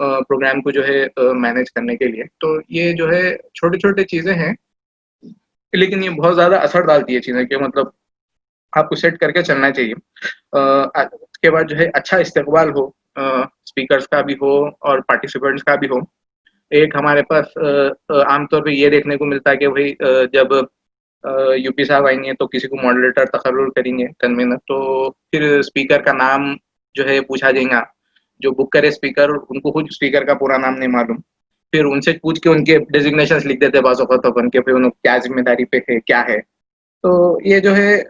پروگرام کو جو ہے مینیج کرنے کے لیے. تو یہ جو ہے چھوٹے چھوٹے چیزیں ہیں، لیکن یہ بہت زیادہ اثر ڈالتی ہے چیزیں کہ مطلب آپ کو سیٹ کر کے چلنا چاہیے. اس کے بعد جو ہے اچھا استقبال ہو، اسپیکرس کا بھی ہو اور پارٹیسپینٹس کا بھی ہو. ایک ہمارے پاس عام طور پہ یہ دیکھنے کو ملتا ہے کہ بھائی جب یو پی صاحب آئیں گے تو کسی کو ماڈریٹر تقرر کریں گے کنوینر، تو پھر اسپیکر کا نام جو ہے پوچھا جائے گا. جو بک کرے اسپیکر ان کو خود اسپیکر کا پورا نام نہیں معلوم، پھر ان سے پوچھ کے ان کے ڈیزگنیشن لکھ دیتے بعض اوقات بن کے، پھر ان کو کیا ذمہ داری پہ ہے کیا ہے. تو یہ جو ہے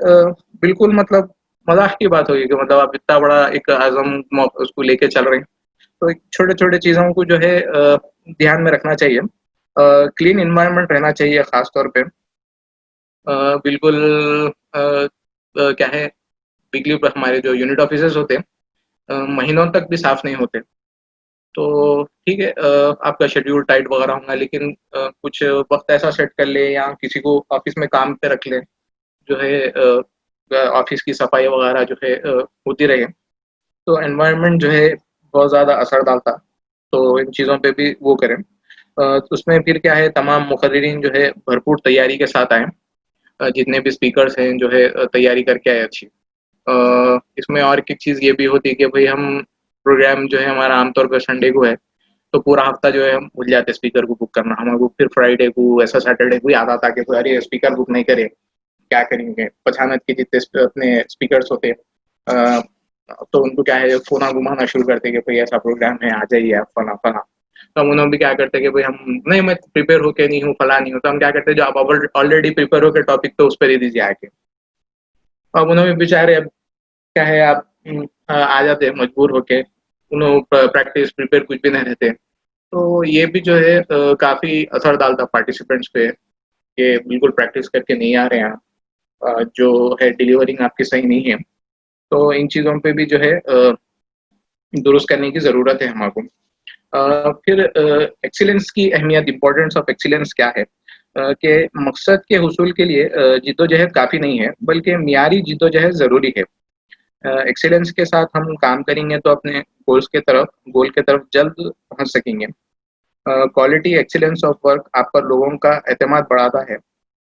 بالکل مطلب مذاق کی بات ہوگی کہ مطلب آپ اتنا بڑا ایک اعظم اس کو لے کے چل رہے ہیں. تو چھوٹے چھوٹے چیزوں کو جو ہے دھیان میں رکھنا چاہیے. کلین انوائرمنٹ رہنا چاہیے خاص طور پہ. بالکل کیا ہے، بجلی پر ہمارے جو یونٹ آفیسرز ہوتے ہیں مہینوں تک بھی صاف نہیں ہوتے. تو ٹھیک ہے آپ کا شیڈیول ٹائٹ وغیرہ ہوگا، لیکن کچھ وقت ایسا سیٹ کر لے یا کسی کو آفس میں کام پہ رکھ لیں جو ہے آفس کی صفائی وغیرہ جو ہے ہوتی رہے. تو انوائرمنٹ جو ہے بہت زیادہ اثر ڈالتا، تو ان چیزوں پہ بھی وہ کریں. اس میں پھر کیا ہے تمام مقررین جو ہے بھرپور تیاری کے ساتھ آئیں. جتنے بھی اسپیکرس ہیں جو ہے تیاری کر کے آئے اچھی. اس میں اور ایک چیز یہ بھی ہوتی ہے کہ بھئی ہم پروگرام جو ہے ہمارا عام طور پہ سنڈے کو ہے، تو پورا ہفتہ جو ہے ہم بھول جاتے اسپیکر کو بک کرنا. ہمارے کو پھر فرائیڈے کو ایسا سیٹرڈے کو یاد آتا کہ ارے اسپیکر بک نہیں کرے، کیا کریں گے. پچھانت کے جتنے اپنے اسپیکرس ہوتے تو ان کو کیا ہے فونا گھمانا شروع کرتے کہ بھئی ایسا پروگرام ہے، آ جائیے آپ فلاں فلاں. تو ہم انہوں بھی کیا کرتے کہ بھئی ہم نہیں، میں پریپیئر ہو کے نہیں ہوں، فلاں نہیں ہوں. تو ہم کیا کرتے جو آپ آلریڈی پریپیئر ہو کے ٹاپک پہ اس پہ دے دیجیے آ کے. اب انہوں بھی بیچارے اب کیا ہے آپ آ جاتے مجبور ہو کے، انہوں پریکٹس پریپیئر کچھ بھی نہیں رہتے. تو یہ بھی جو ہے کافی اثر ڈالتا پارٹیسپینٹس پہ کہ بالکل پریکٹس کر کے نہیں آ رہے ہیں، جو ہے ڈیلیورنگ آپ کی صحیح نہیں ہے. تو ان چیزوں پہ بھی جو ہے درست کرنے کی ضرورت ہے ہمارے کو. پھر ایکسیلنس کی اہمیت، امپورٹنس آف ایکسیلنس کیا ہے کہ مقصد کے حصول کے لیے جد و جہد کافی نہیں ہے بلکہ معیاری جد و جہد ضروری ہے. ایکسیلنس کے ساتھ ہم کام کریں گے تو اپنے گول کے طرف جلد پہنچ سکیں گے. کوالٹی ایکسیلنس آف ورک آپ پر لوگوں کا اعتماد بڑھاتا ہے.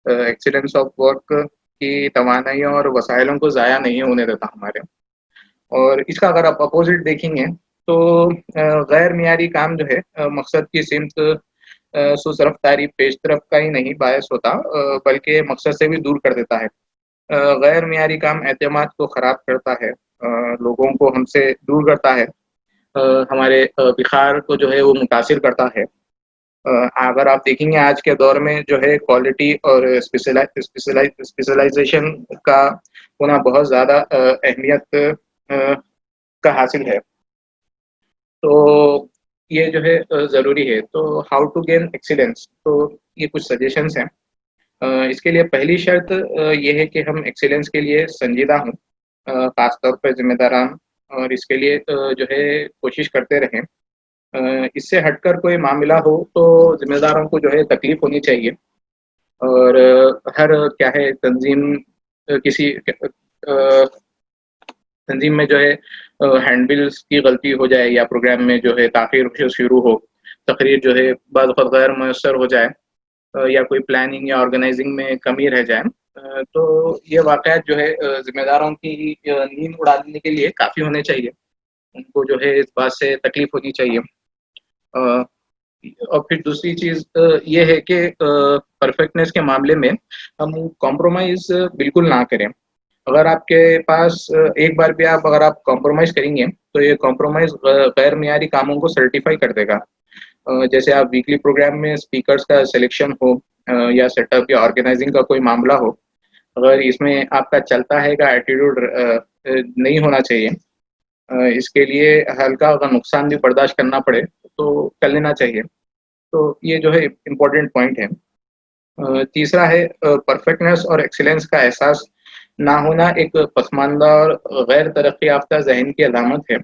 ایکسیلنس آف ورک کی توانائیوں اور وسائلوں کو ضائع نہیں ہونے دیتا ہمارے. اور اس کا اگر آپ اپوزٹ دیکھیں گے تو غیر معیاری کام جو ہے مقصد کی سمت سوس رفتاری پیش رفت کا ہی نہیں باعث ہوتا بلکہ مقصد سے بھی دور کر دیتا ہے. غیر معیاری کام اعتماد کو خراب کرتا ہے، لوگوں کو ہم سے دور کرتا ہے، ہمارے بخار کو جو ہے وہ متاثر کرتا ہے. اگر آپ دیکھیں گے آج کے دور میں جو ہے کوالٹی اور اسپیشلائزیشن کا ہونا بہت زیادہ اہمیت کا حاصل ہے. تو یہ جو ہے ضروری ہے. تو ہاؤ ٹو گین ایکسیلنس، تو یہ کچھ سجیشنس ہیں. اس کے لیے پہلی شرط یہ ہے کہ ہم ایکسیلنس کے لیے سنجیدہ ہوں، خاص طور پہ ذمہ داران، اور اس کے لیے جو ہے کوشش کرتے رہیں. اس سے ہٹ کر کوئی معاملہ ہو تو ذمہ داروں کو جو ہے تکلیف ہونی چاہیے. اور ہر کیا ہے کسی تنظیم میں جو ہے ہینڈ بلز کی غلطی ہو جائے یا پروگرام میں جو ہے تاخیر شروع ہو، تقریر جو ہے بعض وقت غیر میسر ہو جائے یا کوئی پلاننگ یا آرگنائزنگ میں کمی رہ جائے، تو یہ واقعات جو ہے ذمہ داروں کی نیند اڑا دینے کے لیے کافی ہونے چاہیے. ان کو جو ہے اس بات سے تکلیف ہونی چاہیے. اور پھر دوسری چیز یہ ہے کہ پرفیکٹنس کے معاملے میں ہم کمپرومائز بالکل نہ کریں. اگر آپ کے پاس ایک بار بھی اگر آپ کمپرومائز کریں گے تو یہ کمپرومائز غیر معیاری کاموں کو سرٹیفائی کر دے گا. جیسے آپ ویکلی پروگرام میں اسپیکرز کا سلیکشن ہو یا سیٹ اپ یا آرگنائزنگ کا کوئی معاملہ ہو، اگر اس میں آپ کا چلتا ہے کا ایٹیٹیوڈ نہیں ہونا چاہیے، اس کے لیے ہلکا اگر نقصان بھی برداشت کرنا پڑے تو کر لینا چاہیے. تو یہ جو ہے امپورٹنٹ پوائنٹ ہے. تیسرا ہے پرفیکٹنس اور ایکسیلنس کا احساس نہ ہونا ایک پسماندہ اور غیر ترقی یافتہ ذہن کی علامت ہے.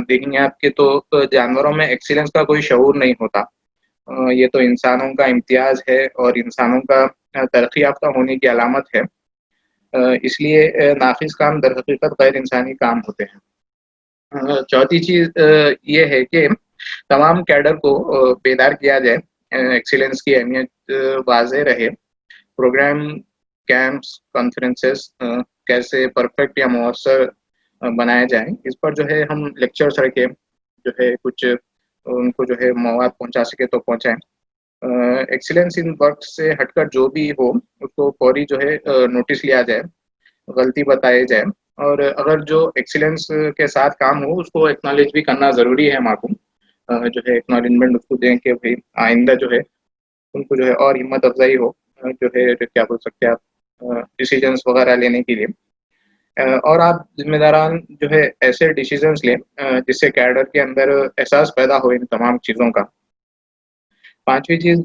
دیکھیں گے آپ کے تو جانوروں میں ایکسیلنس کا کوئی شعور نہیں ہوتا. یہ تو انسانوں کا امتیاز ہے اور انسانوں کا ترقی یافتہ ہونے کی علامت ہے. اس لیے ناقص کام در حقیقت غیر انسانی کام ہوتے ہیں. چوتھی چیز یہ ہے کہ تمام کیڈر کو بیدار کیا جائے، ایکسیلنس کی اہمیت واضح رہے. پروگرام، کیمپس، کانفرنسز کیسے پرفیکٹ یا مؤثر بنائے جائیں، اس پر جو ہے ہم لیکچرز رکھیں، جو ہے کچھ ان کو جو ہے مواد پہنچا سکے تو پہنچائیں. ایکسیلنس ان ورک سے ہٹ کر جو بھی ہو اس کو فوری جو ہے نوٹس لیا جائے، غلطی بتائے جائے، اور اگر جو ایکسیلنس کے ساتھ کام ہو اس کو ایکنالج بھی کرنا ضروری ہے. ہمارے کو جو ہے ایکنالجمنٹ اس کو دیں کہ بھائی آئندہ جو ہے ان کو جو ہے اور ہمت افزائی ہو، جو ہے کیا بول سکتے ہیں آپ، ڈیسیجنس وغیرہ لینے کے لیے. اور آپ ذمہ داران جو ہے ایسے ڈیسیجنس لیں جس سے کیڈر کے اندر احساس پیدا ہو ان تمام چیزوں کا. پانچویں چیز،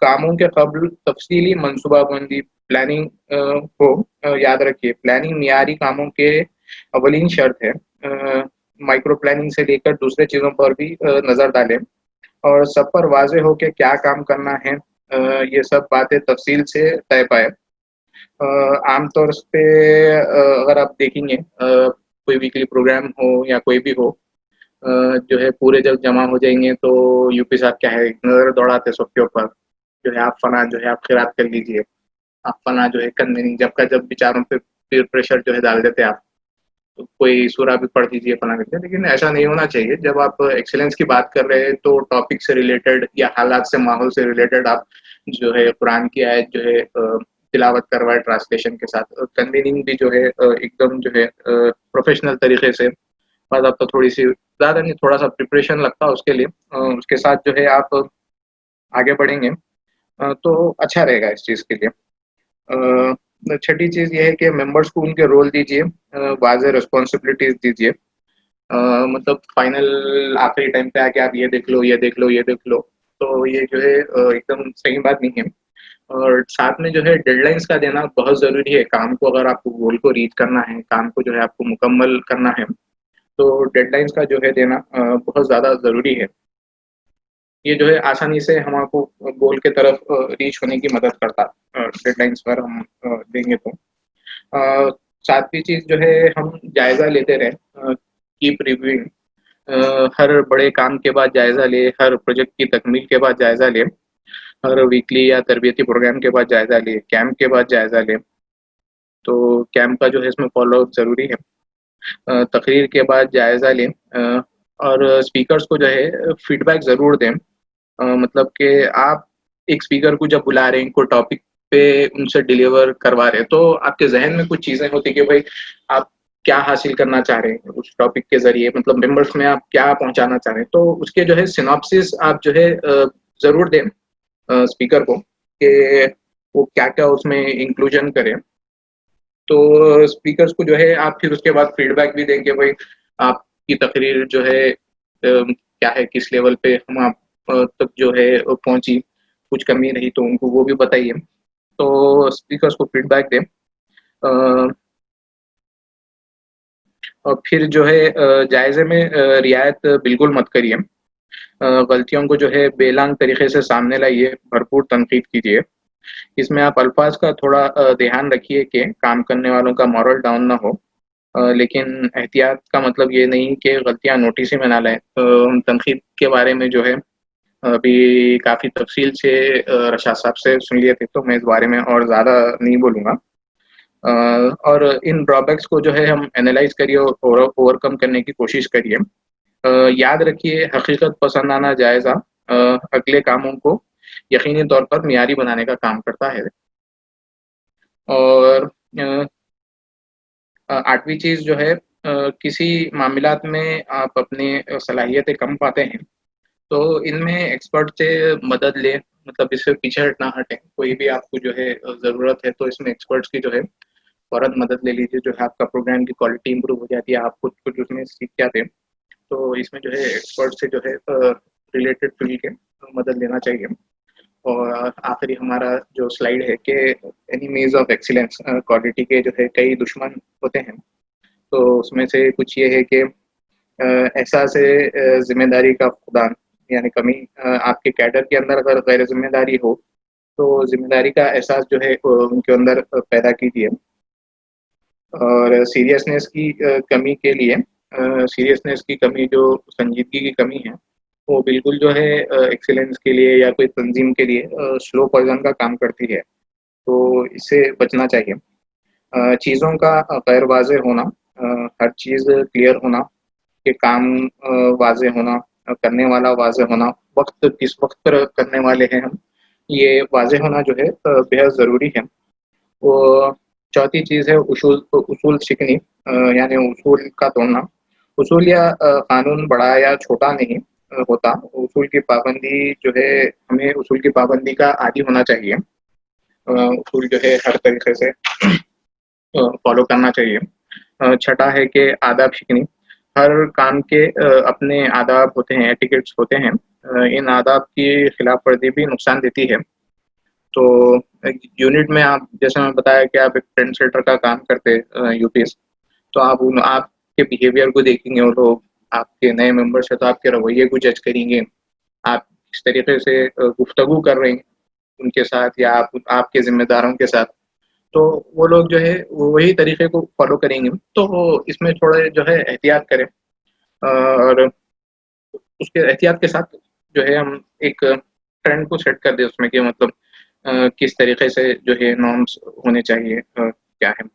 کاموں کے قبل تفصیلی منصوبہ بندی، پلاننگ ہو. یاد رکھیے پلاننگ معیاری کاموں کے اولین شرط ہے. مائکرو پلاننگ سے لے کر دوسرے چیزوں پر بھی نظر ڈالیں اور سب پر واضح ہو کہ کیا کام کرنا ہے. یہ سب باتیں تفصیل سے طے پائے. عام طور پہ اگر آپ دیکھیں گے کوئی ویکلی پروگرام ہو یا کوئی بھی ہو، جو ہے پورے جب جمع ہو جائیں گے تو یو پی صاحب کیا ہے نظر دوڑاتے سب کے اوپر، جو ہے آپ فلاں جو ہے آپ خیرات کر لیجئے، آپ فلاں جو ہے کنویننگ جب کا جب بیچاروں پہ پیر پریشر جو ہے ڈال دیتے آپ، تو کوئی سورہ بھی پڑھ دیجیے فلاں کرتے. لیکن ایسا نہیں ہونا چاہیے. جب آپ ایکسیلنس کی بات کر رہے ہیں تو ٹاپک سے ریلیٹڈ یا حالات سے، ماحول سے ریلیٹڈ آپ جو ہے قرآن کی آیت جو ہے تلاوت کروائے ٹرانسلیشن کے ساتھ. کنویننگ بھی جو ہے ایک دم جو ہے پروفیشنل طریقے سے، بعد آپ کو تھوڑی سی زیادہ نہیں تھوڑا سا پریپریشن لگتا ہے اس کے لیے، اس کے ساتھ جو ہے آپ آگے بڑھیں گے تو اچھا رہے گا اس چیز کے لیے. چھٹی چیز یہ ہے کہ ممبرس کو ان کے رول دیجیے، واضح رسپانسبلٹیز دیجیے. مطلب فائنل آخری ٹائم پہ آ کے آپ یہ دیکھ لو، یہ دیکھ لو، یہ دیکھ لو، تو یہ جو ہے ایک دم صحیح بات نہیں ہے. اور ساتھ میں جو ہے ڈیڈ لائنس کا دینا بہت ضروری ہے. کام کو اگر آپ کو گول کو ریچ کرنا ہے، کام کو جو ہے آپ کو مکمل کرنا ہے، تو ڈیڈ لائنس کا جو ہے دینا بہت زیادہ ضروری ہے. یہ جو ہے آسانی سے ہم آپ کو گول کے طرف ریچ ہونے کی مدد کرتا ڈیڈ لائنس پر ہم دیں گے تو. ساتویں چیز جو ہے ہم جائزہ لیتے رہیں، کیپ ریویوئنگ. ہر بڑے کام کے بعد جائزہ لے، ہر پروجیکٹ کی تکمیل کے بعد جائزہ لے، ہر ویکلی یا تربیتی پروگرام کے بعد جائزہ لے، کیمپ کے بعد جائزہ لے. تو کیمپ کا جو ہے اس میں فالو اپ ضروری ہے. تقریر کے بعد جائزہ لیں اور اسپیکرز کو جو ہے فیڈ بیک ضرور دیں. مطلب کہ آپ ایک اسپیکر کو جب بلا رہے ہیں کوئی ٹاپک پہ ان سے ڈیلیور کروا رہے ہیں تو آپ کے ذہن میں کچھ چیزیں ہوتی کہ بھائی آپ کیا حاصل کرنا چاہ رہے ہیں اس ٹاپک کے ذریعے، مطلب ممبرس میں آپ کیا پہنچانا چاہ رہے ہیں. تو اس کے جو ہے سیناپسس آپ جو ہے ضرور دیں اسپیکر کو کہ وہ کیا کیا اس میں انکلوژن کریں. تو اسپیکرز کو جو ہے آپ پھر اس کے بعد فیڈ بیک بھی دیں کہ بھائی آپ کی تقریر جو ہے کیا ہے، کس لیول پہ ہم آپ تک جو ہے پہنچی، کچھ کمی رہی تو ان کو وہ بھی بتائیے. تو اسپیکرز کو فیڈ بیک دیں. اور پھر جو ہے جائزے میں رعایت بالکل مت کریے. غلطیوں کو جو ہے بے لانگ طریقے سے سامنے لائیے، بھرپور تنقید کیجیے. اس میں آپ الفاظ کا تھوڑا دھیان رکھیے کہ کام کرنے والوں کا مورل ڈاؤن نہ ہو. لیکن احتیاط کا مطلب یہ نہیں کہ غلطیاں نوٹس ہی میں نہ لائیں. ہم تنقید کے بارے میں جو ہے ابھی کافی تفصیل سے رشاد صاحب سے سن لیے تھے، تو میں اس بارے میں اور زیادہ نہیں بولوں گا. اور ان ڈرابیکس کو جو ہے ہم اینالائز کریے اور اوور کم کرنے کی کوشش کریے. یاد رکھیے حقیقت پسندانہ جائزہ اگلے کاموں کو یقینی طور پر معیاری بنانے کا کام کرتا ہے. اور آٹھویں چیز جو ہے کسی معاملات میں آپ اپنی صلاحیتیں کم پاتے ہیں تو ان میں ایکسپرٹ سے مدد لیں, مطلب اس سے پیچھے نہ ہٹیں. کوئی بھی آپ کو جو ہے ضرورت ہے تو اس میں ایکسپرٹس کی جو ہے فوراً مدد لے لیجیے, جو ہے آپ کا پروگرام کی کوالٹی امپروو ہو جاتی ہے, آپ خود کچھ اس میں سیکھ جاتے ہیں. تو اس میں جو ہے ایکسپرٹ سے جو ہے ریلیٹڈ فیلڈ کے مدد لینا چاہیے. اور آخری ہمارا جو سلائیڈ ہے کہ اینیمیز آف ایکسیلنس, کوالٹی کے جو ہے کئی دشمن ہوتے ہیں. تو اس میں سے کچھ یہ ہے کہ احساس ذمہ داری کا فقدان یعنی کمی. آپ کے کیڈر کے اندر اگر غیر ذمہ داری ہو تو ذمہ داری کا احساس جو ہے ان کے اندر پیدا کیجیے. اور سیریسنیس کی کمی کے لیے, سیریسنیس کی کمی جو سنجیدگی کی کمی ہے وہ بالکل جو ہے ایکسیلنس کے لیے یا کوئی تنظیم کے لیے سلو پوائزن کا کام کرتی ہے. تو اس سے بچنا چاہیے. چیزوں کا غیر واضح ہونا, ہر چیز کلیئر ہونا, کہ کام واضح ہونا, کرنے والا واضح ہونا, وقت کس وقت پر کرنے والے ہیں ہم, یہ واضح ہونا جو ہے بہت ضروری ہے. وہ چوتھی چیز ہے اصول شکنی, یعنی اصول کا توڑنا. اصول یا قانون بڑا یا چھوٹا نہیں ہوتا, اصول کی پابندی جو ہے ہمیں اصول کی پابندی کا عادی ہونا چاہیے. اصول جو ہے ہر طریقے سے فالو کرنا چاہیے. چھٹا ہے کہ آداب شکنی, ہر کام کے اپنے آداب ہوتے ہیں, ایٹیکیٹس ہوتے ہیں. ان آداب کی خلاف ورزی بھی نقصان دیتی ہے. تو یونٹ میں آپ جیسے میں بتایا کہ آپ ایک ٹرینڈ سیٹر کا کام کرتے یو پی ایس, تو آپ کے بیہیویئر کو دیکھیں گے, وہ لوگ آپ کے نئے ممبرس ہیں تو آپ کے رویے کو جج کریں گے, آپ کس طریقے سے گفتگو کر رہے ہیں ان کے ساتھ یا آپ کے ذمہ داروں کے ساتھ. تو وہ لوگ جو ہے وہی طریقے کو فالو کریں گے. تو اس میں تھوڑے جو ہے احتیاط کریں, اور اس کے احتیاط کے ساتھ جو ہے ہم ایک ٹرینڈ کو سیٹ کر دیں اس میں کہ مطلب کس طریقے سے جو ہے نارمس ہونے چاہیے کیا ہے.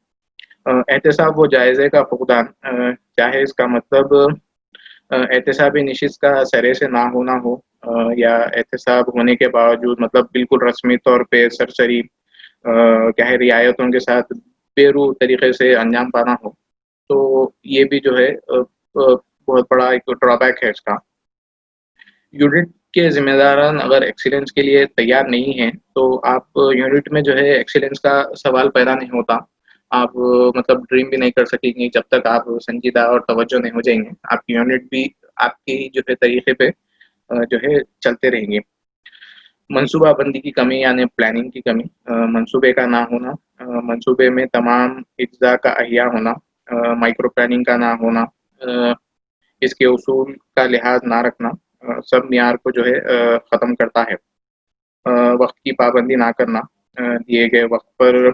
احتساب و جائزے کا فقدان, چاہے اس کا مطلب احتسابی نشست کا سرے سے نہ ہونا ہو, یا احتساب ہونے کے باوجود مطلب بالکل رسمی طور پہ سرسری کیا ہے رعایتوں کے ساتھ بے روح طریقے سے انجام پانا ہو. تو یہ بھی جو ہے بہت بڑا ایک ڈرا بیک ہے اس کا. یونٹ کے ذمہ داران اگر ایکسیلنس کے لیے تیار نہیں ہیں تو آپ یونٹ میں جو ہے ایکسیلنس کا سوال پیدا نہیں ہوتا. آپ مطلب ڈریم بھی نہیں کر سکیں گے جب تک آپ سنجیدہ اور توجہ نہیں ہو جائیں گے. آپ کی یونٹ بھی آپ کی جو ہے طریقے پہ جو ہے چلتے رہیں گے. منصوبہ بندی کی کمی یعنی پلاننگ کی کمی, منصوبے کا نہ ہونا, منصوبے میں تمام اجزاء کا احیاء ہونا, مائکرو پلاننگ کا نہ ہونا, اس کے اصول کا لحاظ نہ رکھنا, سب معیار کو جو ہے ختم کرتا ہے. وقت کی پابندی نہ کرنا, دیے گئے وقت پر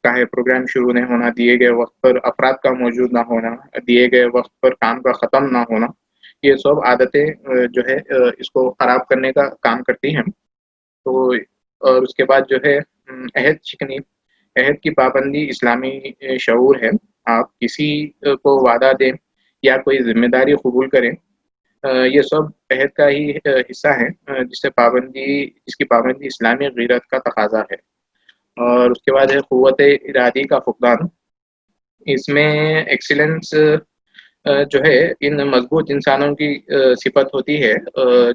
چاہے پروگرام شروع نہیں ہونا, دیے گئے وقت پر افراد کا موجود نہ ہونا, دیے گئے وقت پر کام کا ختم نہ ہونا, یہ سب عادتیں جو ہے اس کو خراب کرنے کا کام کرتی ہیں. تو اور اس کے بعد جو ہے عہد شکنی, عہد کی پابندی اسلامی شعور ہے. آپ کسی کو وعدہ دیں یا کوئی ذمہ داری قبول کریں, یہ سب عہد کا ہی حصہ ہے, جس کی پابندی اسلامی غیرت کا تقاضا ہے. اور اس کے بعد ہے قوت ارادی کا فقدان. اس میں ایکسیلنس جو ہے ان مضبوط انسانوں کی صفت ہوتی ہے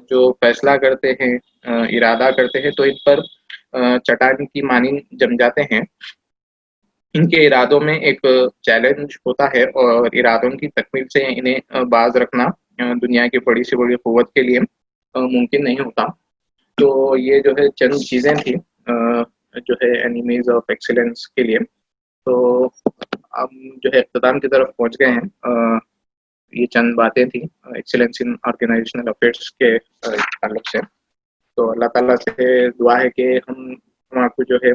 جو فیصلہ کرتے ہیں, ارادہ کرتے ہیں تو ان پر چٹان کی مانند جم جاتے ہیں. ان کے ارادوں میں ایک چیلنج ہوتا ہے اور ارادوں کی تکمیل سے انہیں باز رکھنا دنیا کی بڑی سے بڑی قوت کے لیے ممکن نہیں ہوتا. تو یہ جو ہے چند چیزیں تھیں جو ہے اینیمیز آف ایکسیلنس کے لیے. تو ہم جو ہے اختتام کی طرف پہنچ گئے ہیں. یہ چند باتیں تھیں ایکسیلنس ان آرگنائزیشنل افیئرس کے تعلق سے. تو اللہ تعالیٰ سے دعا ہے کہ ہم آپ کو جو ہے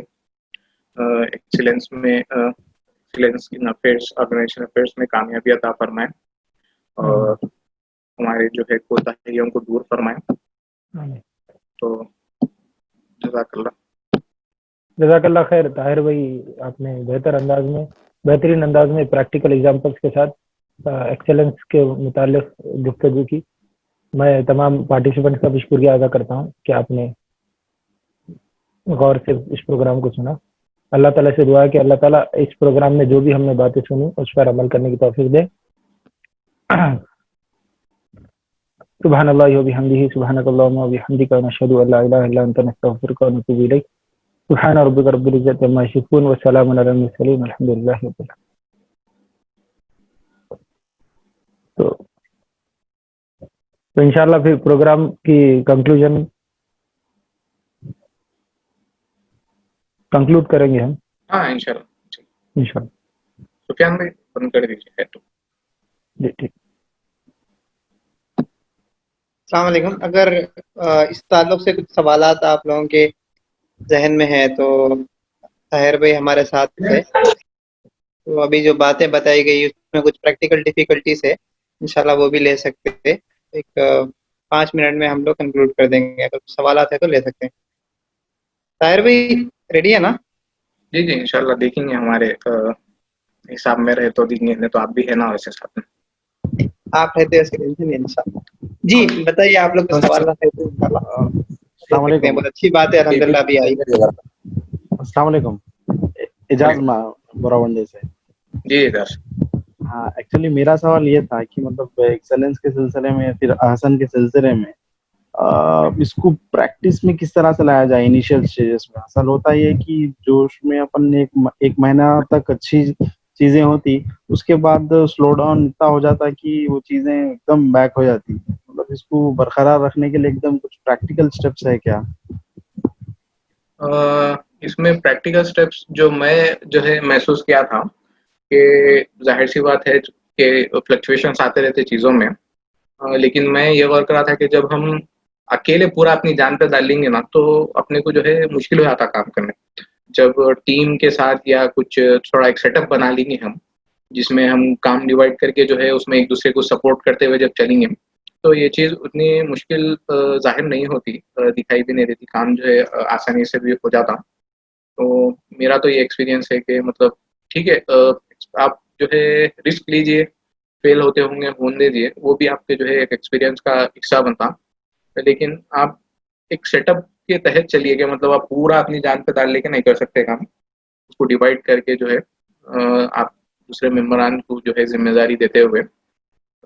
ایکسیلنس ان افیئرس آرگنائزیشن افیئرس میں کامیابی عطا فرمائیں اور ہمارے جو ہے کوتاہیوں کو دور فرمائیں. تو جزاک اللہ خیر. طاہر بھائی آپ نے بہترین انداز میں پریکٹیکل ایگزامپلس کے ساتھ ایکسیلنس کے متعلق گفتگو کی. میں تمام پارٹیسپینٹس کا بھی شکریہ ادا کرتا ہوں کہ آپ نے غور سے اس پروگرام کو سنا. اللہ تعالیٰ سے دعا ہے کہ اللہ تعالیٰ اس پروگرام میں جو بھی ہم نے باتیں سنی اس پر عمل کرنے کی توفیق دے. سبحان اللہ و بحمدہ سبحانک اللہم و بحمدک نشہد ان لا الہ الا انت نستغفرک و نتوب الیک سبحان ربک رب العزت عما یصفون وسلام علی المرسلین الحمدللہ رب العالمین. تو انشاءاللہ پھر پروگرام کی کنکلوڈ کریں گے ہم ہاں انشاءاللہ. انشاءاللہ. سفیان بھائی بند کر دیجیے. جی ٹھیک. السلام علیکم. اگر اس تعلق سے کچھ سوالات آپ لوگوں کے ذہن میں ہیں تو طاہر بھائی ہمارے ساتھ ہے، تو ابھی جو باتیں بتائی گئی اس میں کچھ پریکٹیکل ڈیفیکلٹیز ہے، انشاءاللہ وہ بھی لے سکتے ہیں. ایک 5 منٹ میں ہم لوگ کنکلوڈ کر دیں گے. اگر سوالات ہیں تو لے سکتے ہیں. طاہر بھائی ریڈی ہے نا؟ جی جی انشاءاللہ دیکھیں گے، ہمارے حساب میں رہے تو دیکھیں گے، تو آپ بھی ہے نا ویسے ساتھ میں. آپ رہتے ہیں انشاءاللہ. جی بتائیے، آپ لوگ کے سوالات ہیں تو انشاءاللہ السلام لے سکتے ہیں. علیکم. بہت اچھی بات ہے، الحمدللہ ابھی آئی. السلام علیکم. اعجاز براونڈے سے. جی ادھر. ہاں ایکچولی میرا سوال یہ تھا کہ مطلب ایکسلنس کے سلسلے میں، پھر احسن کے سلسلے میں اس کو پریکٹس میں کس طرح سے لایا جائے. انیشیل اسٹیجز میں اصل ہوتا یہ کہ جوش میں اپن ایک مہینہ تک اچھی چیزیں ہوتی، اس کے بعد سلو ڈاؤن اتنا ہو جاتا کہ وہ چیزیں ایک دم بیک ہو جاتی. مطلب اس کو برقرار رکھنے کے لیے ایک دم کچھ پریکٹیکل اسٹیپس ہے کیا؟ اس میں پریکٹیکل سٹیپس جو میں جو ہے محسوس کیا تھا کہ ظاہر سی بات ہے کہ فلکچویشنس آتے رہتے چیزوں میں، لیکن میں یہ غور کر رہا تھا کہ جب ہم اکیلے پورا اپنی جان پہ ڈال لیں گے نا تو اپنے کو جو ہے مشکل ہو جاتا کام کرنے. جب ٹیم کے ساتھ یا کچھ تھوڑا ایک سیٹ اپ بنا لیں گے ہم، جس میں ہم کام ڈیوائڈ کر کے جو ہے اس میں ایک دوسرے کو سپورٹ کرتے ہوئے جب چلیں گے تو یہ چیز اتنی مشکل ظاہر نہیں ہوتی، دکھائی بھی نہیں دیتی، کام جو ہے آسانی سے بھی ہو جاتا. تو میرا تو یہ ایکسپیرینس ہے کہ مطلب ٹھیک ہے، آپ جو ہے رسک لیجئے، فیل ہوتے ہوں گے ہونے دیجیے، وہ بھی آپ کے جو ہے ایک ایکسپیرینس کا حصہ بنتا. لیکن آپ ایک سیٹ اپ کے تحت چلیے کہ مطلب آپ پورا اپنی جان پہ ڈال لے کے نہیں کر سکتے کام، اس کو ڈیوائڈ کر کے جو ہے آپ دوسرے ممبران کو جو ہے ذمہ داری دیتے ہوئے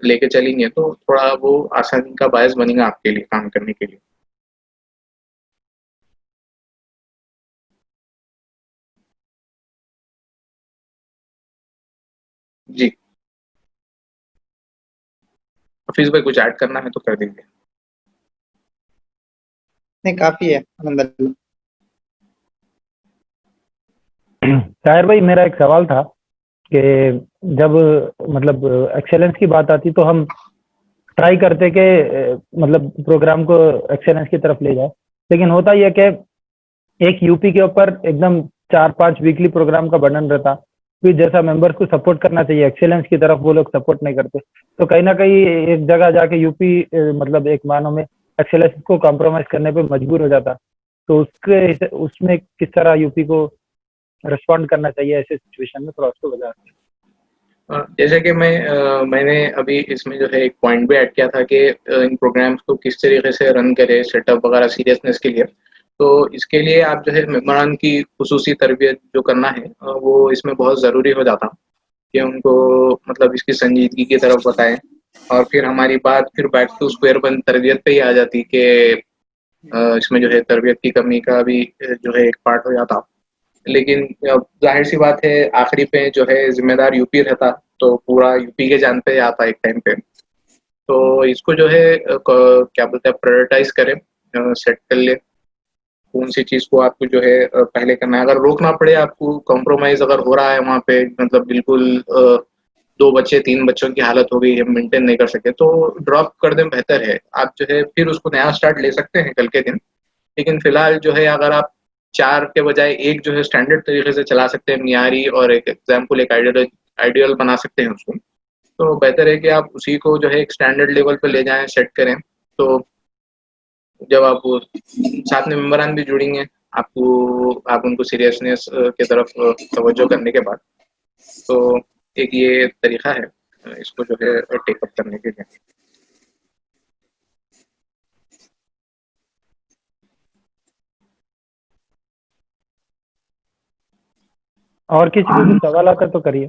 لے کے چلیں گے تو تھوڑا وہ آسانی کا باعث بنے گا آپ کے لیے کام کرنے کے لیے. جی حفیظ بھائی کچھ ایڈ کرنا ہے تو کر دیجیے. نہیں کافی ہے الحمدللہ. طاہر بھائی میرا ایک سوال تھا کہ جب مطلب ایکسیلنس کی بات آتی تو ہم ٹرائی کرتے کہ مطلب پروگرام کو ایکسیلنس کی طرف لے جائے، لیکن ہوتا یہ کہ ایک یو پی کے اوپر ایک دم 4-5 ویکلی پروگرام کا برڈن رہتا، پھر جیسا ممبرس کو سپورٹ کرنا چاہیے ایکسیلنس کی طرف وہ لوگ سپورٹ نہیں کرتے، تو کہیں نہ کہیں ایک جگہ جا کے یو پی مطلب ایک معنوں میں ایکسیلنس کو کمپرومائز کرنے پہ مجبور ہو جاتا. تو اس میں کس طرح یو پی کو ریسپونڈ کرنا چاہیے ایسے سچویشن میں، تھوڑا اس کو بتا. جیسے کہ میں نے ابھی اس میں جو ہے ایک پوائنٹ بھی ایڈ کیا تھا کہ ان پروگرامس کو کس طریقے سے رن کرے، سیٹ اپ وغیرہ سیریسنس کے لیے. تو اس کے لیے آپ جو ہے ممبران کی خصوصی تربیت جو کرنا ہے وہ اس میں بہت ضروری ہو جاتا کہ ان کو مطلب اس کی سنجیدگی کی طرف بتائیں. اور پھر ہماری بات پھر بیک ٹو اسکوائر بند تربیت پہ ہی آ جاتی کہ اس میں جو ہے تربیت کی کمی کا بھی جو ہے ایک پارٹ ہو جاتا. لیکن ظاہر سی بات ہے آخری پہ جو ہے ذمہ دار یو پی رہتا تو پورا یو پی کے جان پہ آتا ایک ٹائم پہ. تو اس کو جو ہے کیا بولتے ہیں پرائورٹائز کریں، سیٹ کر لیں کون سی چیز کو آپ کو جو ہے پہلے کرنا ہے. اگر روکنا پڑے آپ کو، کمپرومائز اگر ہو رہا ہے وہاں پہ مطلب بالکل 2 بچے 3 بچوں کی حالت ہو گئی ہے، مینٹین نہیں کر سکے تو ڈراپ کر دیں بہتر ہے. آپ جو ہے پھر اس کو نیا اسٹارٹ لے سکتے ہیں کل کے دن، لیکن فی الحال جو ہے اگر آپ 4 کے بجائے ایک جو ہے اسٹینڈرڈ طریقے سے چلا سکتے ہیں، معیاری اور ایک ایگزامپل ایک آئیڈیل بنا سکتے ہیں اس کو، تو بہتر ہے کہ آپ اسی کو جو ہے ایک اسٹینڈرڈ لیول پہ لے جائیں، سیٹ کریں. تو جب آپ ساتھ میں ممبران بھی جڑیں گے آپ ان کو سیریسنیس کی طرف توجہ کرنے کے بعد، تو ایک یہ طریقہ ہے اس کو جو ہے ٹیک اپ کرنے کے لیے. اور کسی کو بھی سوال آ کر تو کریے.